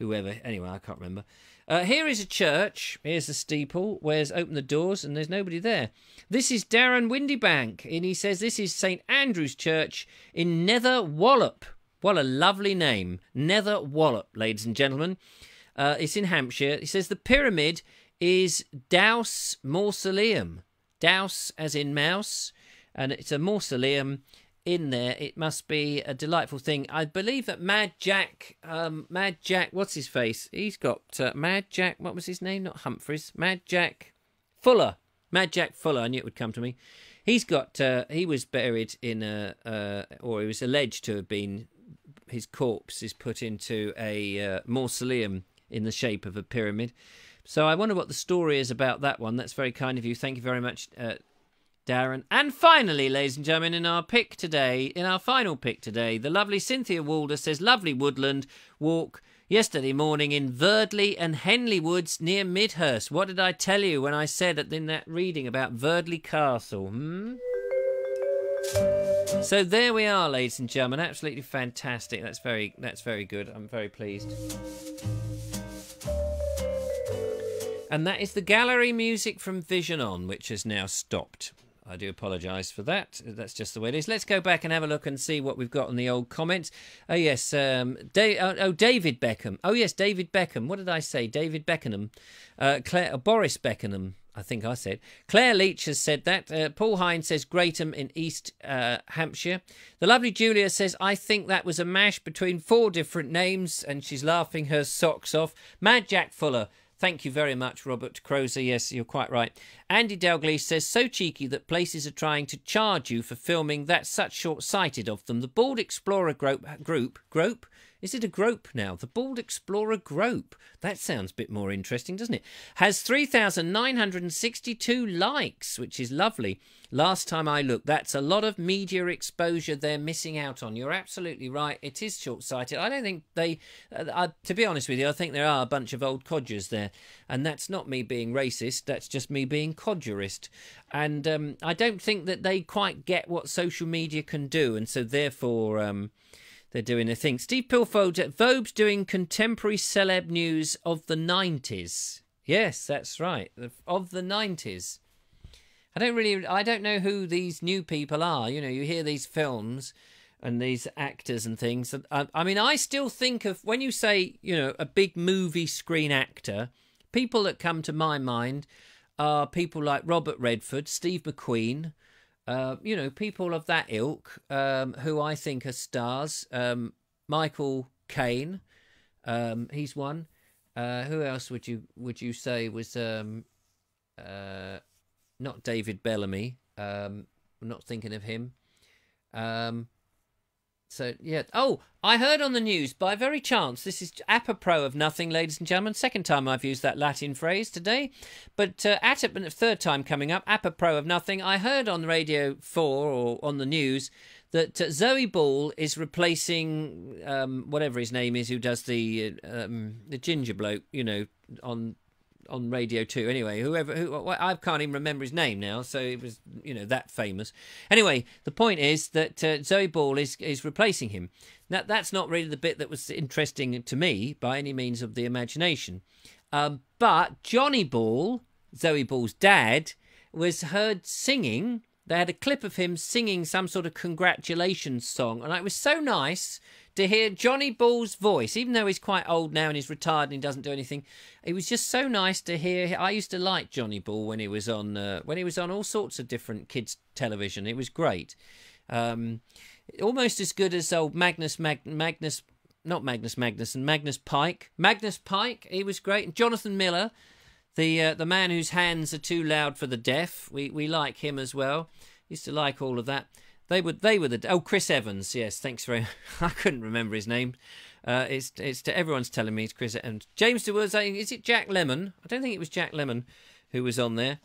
whoever. Anyway, I can't remember. Here is a church. Here's the steeple. Where's open the doors, and there's nobody there. This is Darren Windybank, and he says this is St Andrew's Church in Nether Wallop. What a lovely name. Nether Wallop, ladies and gentlemen. It's in Hampshire. He says the pyramid is Douse Mausoleum. Douse as in mouse, and it's a mausoleum in there. It must be a delightful thing. I believe that Mad Jack, what's his face? He's got Mad Jack, what was his name? Not Humphreys. Mad Jack Fuller. I knew it would come to me. He's got he was buried in or he was alleged to have been, his corpse is put into a mausoleum in the shape of a pyramid. So I wonder what the story is about that one. That's very kind of you. Thank you very much, Darren. And finally, ladies and gentlemen, in our final pick today, the lovely Cynthia Walder says, lovely woodland walk yesterday morning in Verdley and Henley Woods near Midhurst. What did I tell you when I said in that reading about Verdley Castle? So there we are, ladies and gentlemen. Absolutely fantastic. That's very good. I'm very pleased. And that is the gallery music from Vision On, which has now stopped. I do apologise for that. That's just the way it is. Let's go back and have a look and see what we've got on the old comments. Oh, yes. David Beckham. Oh, yes, David Beckham. What did I say? David Beckenham. Boris Beckenham, I think I said. Claire Leach has said that. Paul Hines says Greatham in East Hampshire. The lovely Julia says, I think that was a mash between 4 different names, and she's laughing her socks off. Mad Jack Fuller. Thank you very much, Robert Crozer. Yes, you're quite right. Andy Dalglish says, so cheeky that places are trying to charge you for filming. That's such short-sighted of them. The Bald Explorer Grope? Is it a grope now? The Bald Explorer Grope. That sounds a bit more interesting, doesn't it? Has 3,962 likes, which is lovely. Last time I looked, that's a lot of media exposure they're missing out on. You're absolutely right. It is short-sighted. I don't think they... to be honest with you, I think there are a bunch of old codgers there. And that's not me being racist. That's just me being codgerist. And I don't think that they quite get what social media can do. And so therefore... they're doing a thing. Steve Pilfold at Vobes doing contemporary celeb news of the 90s. Yes, that's right. Of the 90s. I don't know who these new people are. You know, you hear these films and these actors and things. I mean, I still think of, when you say, you know, a big movie screen actor, people that come to my mind are people like Robert Redford, Steve McQueen, you know, people of that ilk, who I think are stars. Michael Caine, he's one. Who else would you say was not David Bellamy? I'm not thinking of him. So yeah. Oh, I heard on the news by very chance. This is apropos of nothing, ladies and gentlemen. Second time I've used that Latin phrase today, but the third time coming up. Apropos of nothing. I heard on Radio 4 or on the news that Zoe Ball is replacing whatever his name is, who does the ginger bloke, you know, on Radio 2. Anyway, who I can't even remember his name now, so it was, you know, that famous. Anyway, the point is that Zoe Ball is replacing him. Now, that's not really the bit that was interesting to me by any means of the imagination. But Johnny Ball, Zoe Ball's dad, was heard singing. They had a clip of him singing some sort of congratulations song, and it was so nice to hear Johnny Ball's voice, even though he's quite old now and he's retired and he doesn't do anything. It was just so nice to hear. I used to like Johnny Ball when he was on all sorts of different kids' television. It was great, almost as good as old Magnus Pike. Magnus Pike, he was great. And Jonathan Miller, the man whose hands are too loud for the deaf. We like him as well. Used to like all of that. They were Chris Evans. Yes, thanks very. I couldn't remember his name. Everyone's telling me it's Chris Evans. James DeWood saying, is it Jack Lemmon? I don't think it was Jack Lemmon who was on there.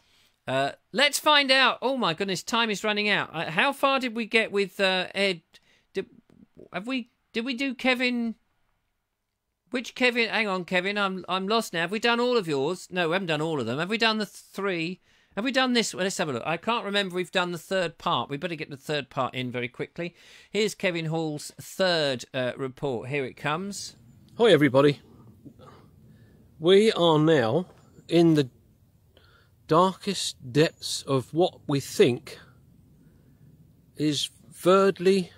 Let's find out. Oh my goodness, time is running out. How far did we get with Ed? Did we do Kevin? Which Kevin? Hang on, Kevin. I'm lost now. Have we done all of yours? No, we haven't done all of them. Have we done the 3? Have we done this? Well, let's have a look. I can't remember if we've done the third part. We better get the third part in very quickly. Here's Kevin Hall's third report. Here it comes. Hi, everybody. We are now in the darkest depths of what we think is Verdley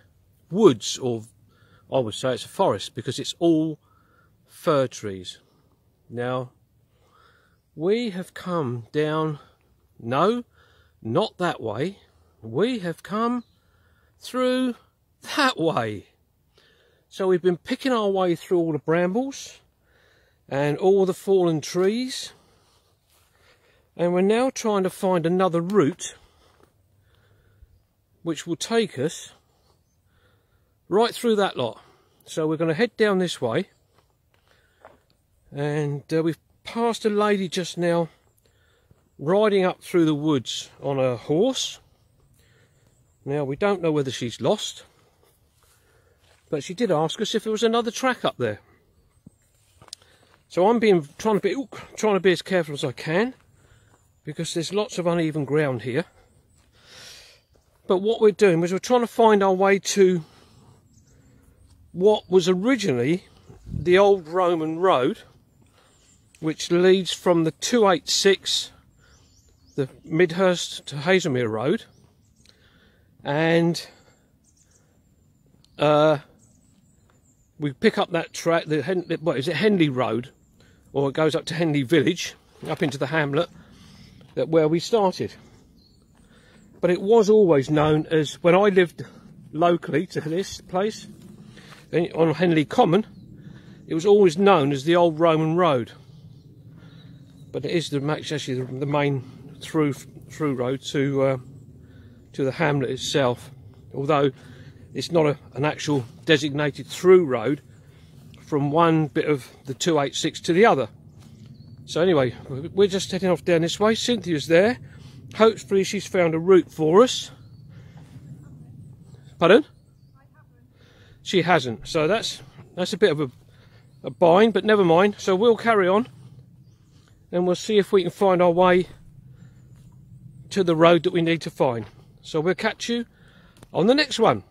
Woods, or I would say it's a forest, because it's all fir trees. Now, we have come down... No, not that way. We have come through that way. So we've been picking our way through all the brambles and all the fallen trees. And we're now trying to find another route which will take us right through that lot. So we're going to head down this way, and we've passed a lady just now riding up through the woods on a horse. Now we don't know whether she's lost, but she did ask us if there was another track up there. So I'm trying to be as careful as I can, because there's lots of uneven ground here. But what we're doing is we're trying to find our way to what was originally the old Roman road, which leads from the 286, the Midhurst to Hazelmere Road, and we pick up that track, what is it, Henley Road, or it goes up to Henley Village, up into the hamlet where we started. But it was always known as, when I lived locally to this place, on Henley Common, it was always known as the old Roman road. But it is actually the main through road to the hamlet itself, although it's not an actual designated through road from one bit of the 286 to the other. So anyway, we're just heading off down this way. Cynthia's there. Hopefully she's found a route for us. Pardon? She hasn't. So that's a bit of a bind, but never mind. So we'll carry on, and we'll see if we can find our way to the road that we need to find. So we'll catch you on the next one.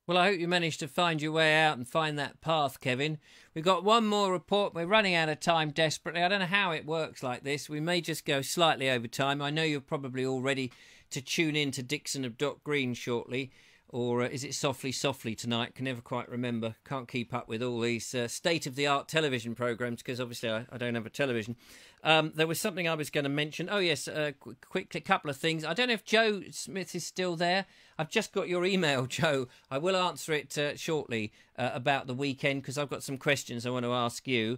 Well, I hope you managed to find your way out and find that path, Kevin. We've got one more report. We're running out of time desperately. I don't know how it works like this. We may just go slightly over time. I know you're probably all ready to tune in to Dixon of Dock Green shortly. Or is it Softly Softly tonight? Can never quite remember. Can't keep up with all these state-of-the-art television programmes, because obviously I don't have a television. There was something I was going to mention. Oh, yes, quickly, a couple of things. I don't know if Joe Smith is still there. I've just got your email, Joe. I will answer it shortly about the weekend, because I've got some questions I want to ask you.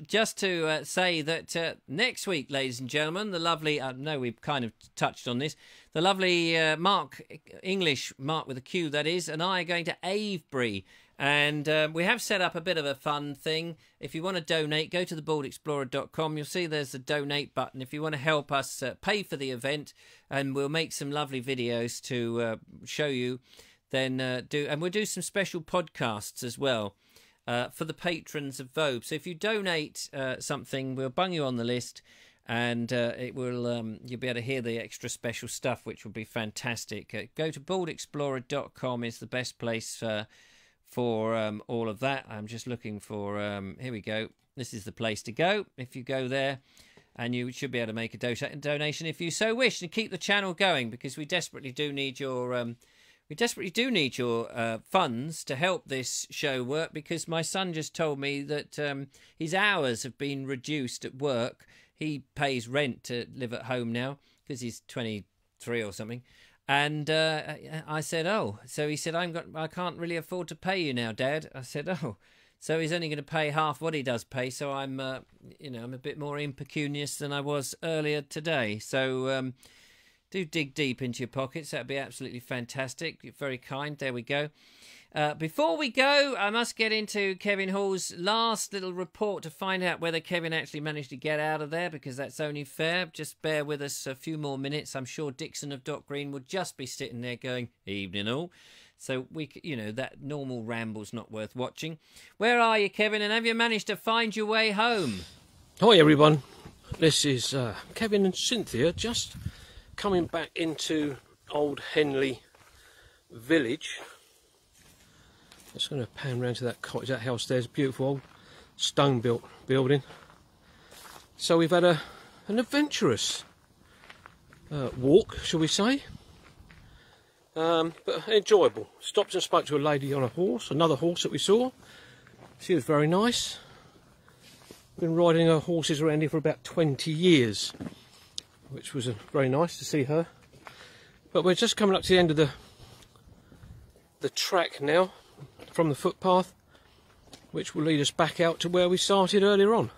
Just to say that next week, ladies and gentlemen, the lovely, no, we've kind of touched on this, the lovely Mark English, Mark with a Q that is, and I are going to Avebury, and we have set up a bit of a fun thing. If you want to donate, go to thebaldexplorer.com. You'll see there's a donate button. If you want to help us pay for the event, and we'll make some lovely videos to show you, then and we'll do some special podcasts as well. For the patrons of Vobes. So if you donate something, we'll bung you on the list, and it will you'll be able to hear the extra special stuff, which will be fantastic. Go to baldexplorer.com is the best place for all of that. I'm just looking for here we go. This is the place to go. If you go there, and you should be able to make a donation if you so wish, and keep the channel going, because we desperately do need your funds to help this show work, because my son just told me that his hours have been reduced at work. He pays rent to live at home now because he's 23 or something. And I said, oh. So he said, I can't really afford to pay you now, Dad. I said, oh. So he's only going to pay half what he does pay. So I'm, I'm a bit more impecunious than I was earlier today. So do dig deep into your pockets. That'd be absolutely fantastic. You're very kind. There we go. Before we go, I must get into Kevin Hall's last little report to find out whether Kevin actually managed to get out of there, because that's only fair. Just bear with us a few more minutes. I'm sure Dixon of Dock Green would just be sitting there going, evening all. So, that normal ramble's not worth watching. Where are you, Kevin? And have you managed to find your way home? Hi, everyone. This is Kevin and Cynthia, just coming back into Old Henley Village. Just going to pan round to that cottage, that house there's a beautiful old stone-built building. So we've had an adventurous walk, shall we say, but enjoyable. Stopped and spoke to a lady on a horse, another horse that we saw. She was very nice. Been riding her horses around here for about 20 years, which was very nice to see her. But we're just coming up to the end of the track now, from the footpath, which will lead us back out to where we started earlier on.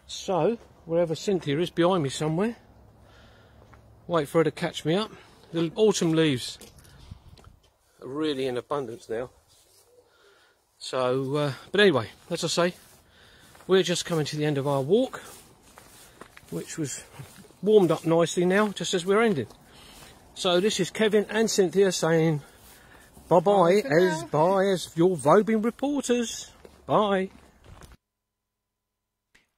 So, wherever Cynthia is, behind me somewhere, Wait for her to catch me up. The autumn leaves are really in abundance now. So, but anyway, as I say, we're just coming to the end of our walk, which was warmed up nicely now, just as we're ending. So this is Kevin and Cynthia saying bye-bye as your Vobing reporters. Bye.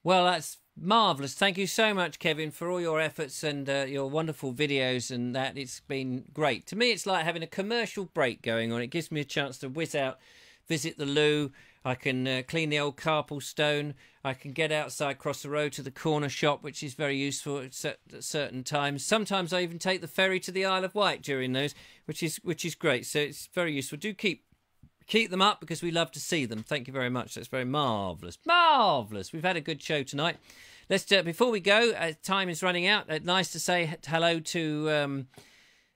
Well, that's marvellous. Thank you so much, Kevin, for all your efforts and your wonderful videos and that. It's been great. To me, it's like having a commercial break going on. It gives me a chance to whiz out, visit the loo. I can clean the old carpal stone. I can get outside, cross the road to the corner shop, which is very useful at certain times. Sometimes I even take the ferry to the Isle of Wight during those, which is great. So it's very useful. Do keep them up because we love to see them. Thank you very much. That's very marvellous. Marvellous. We've had a good show tonight. Let's before we go, time is running out. Nice to say hello to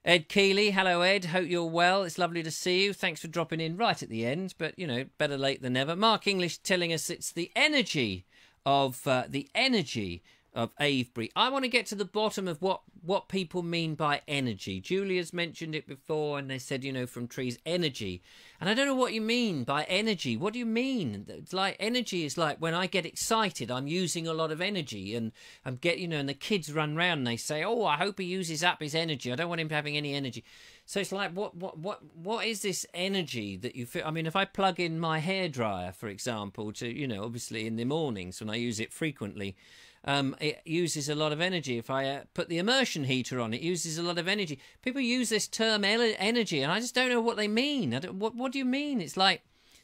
Ed Keeley. Hello, Ed. Hope you're well. It's lovely to see you. Thanks for dropping in right at the end, but, you know, better late than never. Mark English telling us it's the energy of Avebury. I want to get to the bottom of what people mean by energy. Julia's mentioned it before, and they said, you know, from trees, energy. And I don't know what you mean by energy. What do you mean? It's like energy is like when I get excited, I'm using a lot of energy, and I'm and the kids run round and they say, oh, I hope he uses up his energy. I don't want him having any energy. So it's like, what is this energy that you feel? I mean, if I plug in my hairdryer, for example, to, you know, obviously in the mornings when I use it frequently, it uses a lot of energy. If I put the immersion heater on, it uses a lot of energy. People use this term energy, and I just don't know what they mean. What do you mean? It's like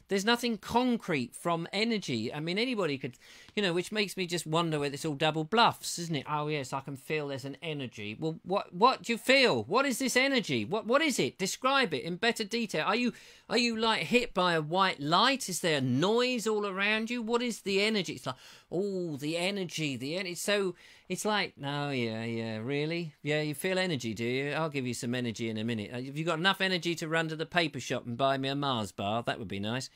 there's nothing concrete from energy. I mean, anybody could, you know, which makes me just wonder whether it's all double bluffs, isn't it? Oh, yes, I can feel there's an energy. Well, what do you feel? What is this energy? What is it? Describe it in better detail. Are you like hit by a white light? Is there noise all around you? What is the energy? It's like, oh, the energy. So it's like, oh, yeah, really? Yeah, you feel energy, do you? I'll give you some energy in a minute. Have you got enough energy to run to the paper shop and buy me a Mars bar? That would be nice.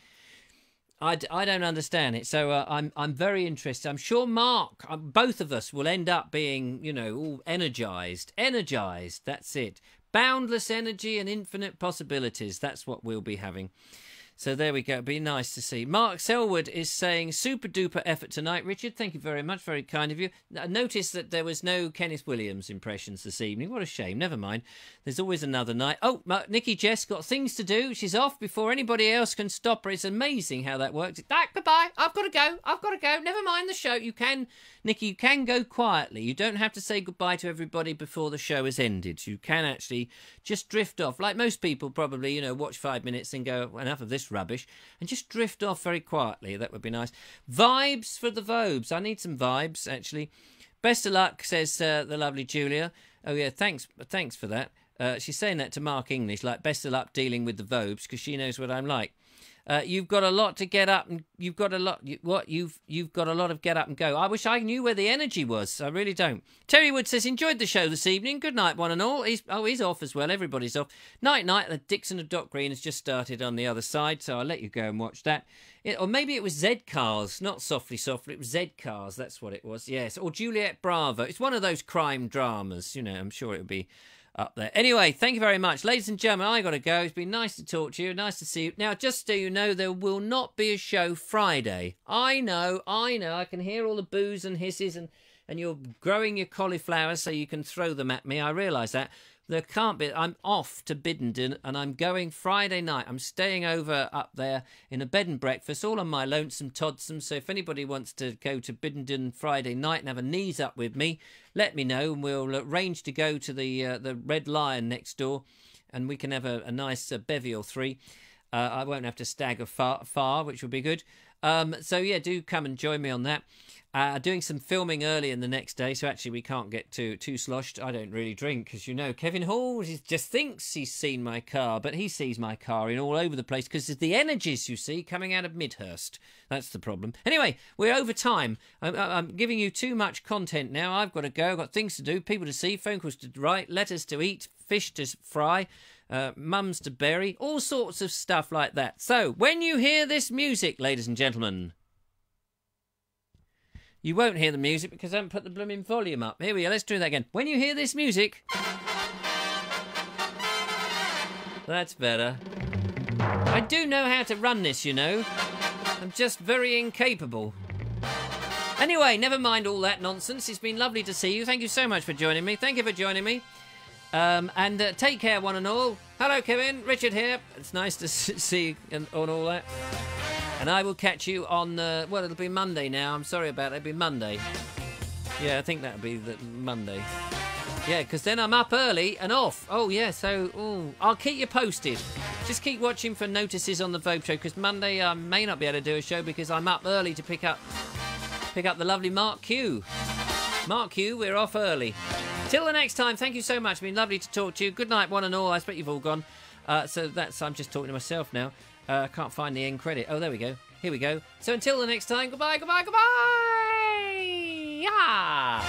I don't understand it, so I'm very interested. I'm sure Mark, both of us will end up being, you know, all energized. Energized, that's it. Boundless energy and infinite possibilities. That's what we'll be having. So there we go. Be nice to see. Mark Selwood is saying, super duper effort tonight, Richard. Thank you very much. Very kind of you. Notice that there was no Kenneth Williams impressions this evening. What a shame. Never mind. There's always another night. Oh, Nikki Jess got things to do. She's off before anybody else can stop her. It's amazing how that works. Goodbye. I've got to go. Never mind the show. You can, Nikki, you can go quietly. You don't have to say goodbye to everybody before the show has ended. You can actually just drift off. Like most people probably, you know, watch 5 minutes and go, enough of this rubbish, and just drift off very quietly. That would be nice. Vibes for the Vobes. I need some vibes, actually. Best of luck, says the lovely Julia. Oh yeah, thanks for that. She's saying that to Mark English, like, best of luck dealing with the Vobes, because she knows what I'm like. You've got a lot to get up, and you've got a lot. You've got a lot of get up and go. I wish I knew where the energy was. I really don't. Terry Wood says, enjoyed the show this evening. Good night, one and all. He's off as well. Everybody's off. Night. The Dixon of Dock Green has just started on the other side, so I'll let you go and watch that. Or maybe it was Z Cars, not Softly. It was Z Cars. That's what it was. Yes, or Juliet Bravo. It's one of those crime dramas. You know, I'm sure it would be up there. Anyway, thank you very much. Ladies and gentlemen, I got to go. It's been nice to talk to you. Nice to see you. Now, just so you know, there will not be a show Friday. I know. I can hear all the boos and hisses, and you're growing your cauliflowers so you can throw them at me. I realise that. There can't be. I'm off to Biddenden, and I'm going Friday night. I'm staying over up there in a bed and breakfast, all on my lonesome todsome. So if anybody wants to go to Biddenden Friday night and have a knees up with me, let me know, and we'll arrange to go to the Red Lion next door, and we can have a nice bevy or three. I won't have to stagger far, which will be good. So yeah, do come and join me on that. Doing some filming early in the next day, so actually we can't get too sloshed. I don't really drink, as you know. Kevin Hall just thinks he's seen my car, but he sees my car in all over the place because it's the energies, you see, coming out of Midhurst. That's the problem. Anyway, we're over time. I'm giving you too much content now. I've got to go. I've got things to do, people to see, phone calls to write, letters to eat, fish to fry, mums to bury, all sorts of stuff like that. So, when you hear this music, ladies and gentlemen, you won't hear the music because I haven't put the blooming volume up. Here we go, let's do that again. When you hear this music, That's better. I do know how to run this, you know. I'm just very incapable. Anyway, never mind all that nonsense. It's been lovely to see you. Thank you so much for joining me. Thank you for joining me. And take care, one and all. Hello, Kevin. Richard here. It's nice to see you on all that. And I will catch you on, well, it'll be Monday now. I'm sorry about it. It'll be Monday. Yeah, I think that'll be the Monday. Yeah, because then I'm up early and off. Oh, yeah, so I'll keep you posted. Just keep watching for notices on the Vobes show, because Monday I may not be able to do a show because I'm up early to pick up the lovely Mark Q. Mark Q, we're off early. Till the next time, thank you so much. It's been lovely to talk to you. Good night, one and all. I expect you've all gone. So I'm just talking to myself now. I can't find the end credit. Oh, there we go. Here we go. So until the next time, goodbye, goodbye, goodbye! Yeah!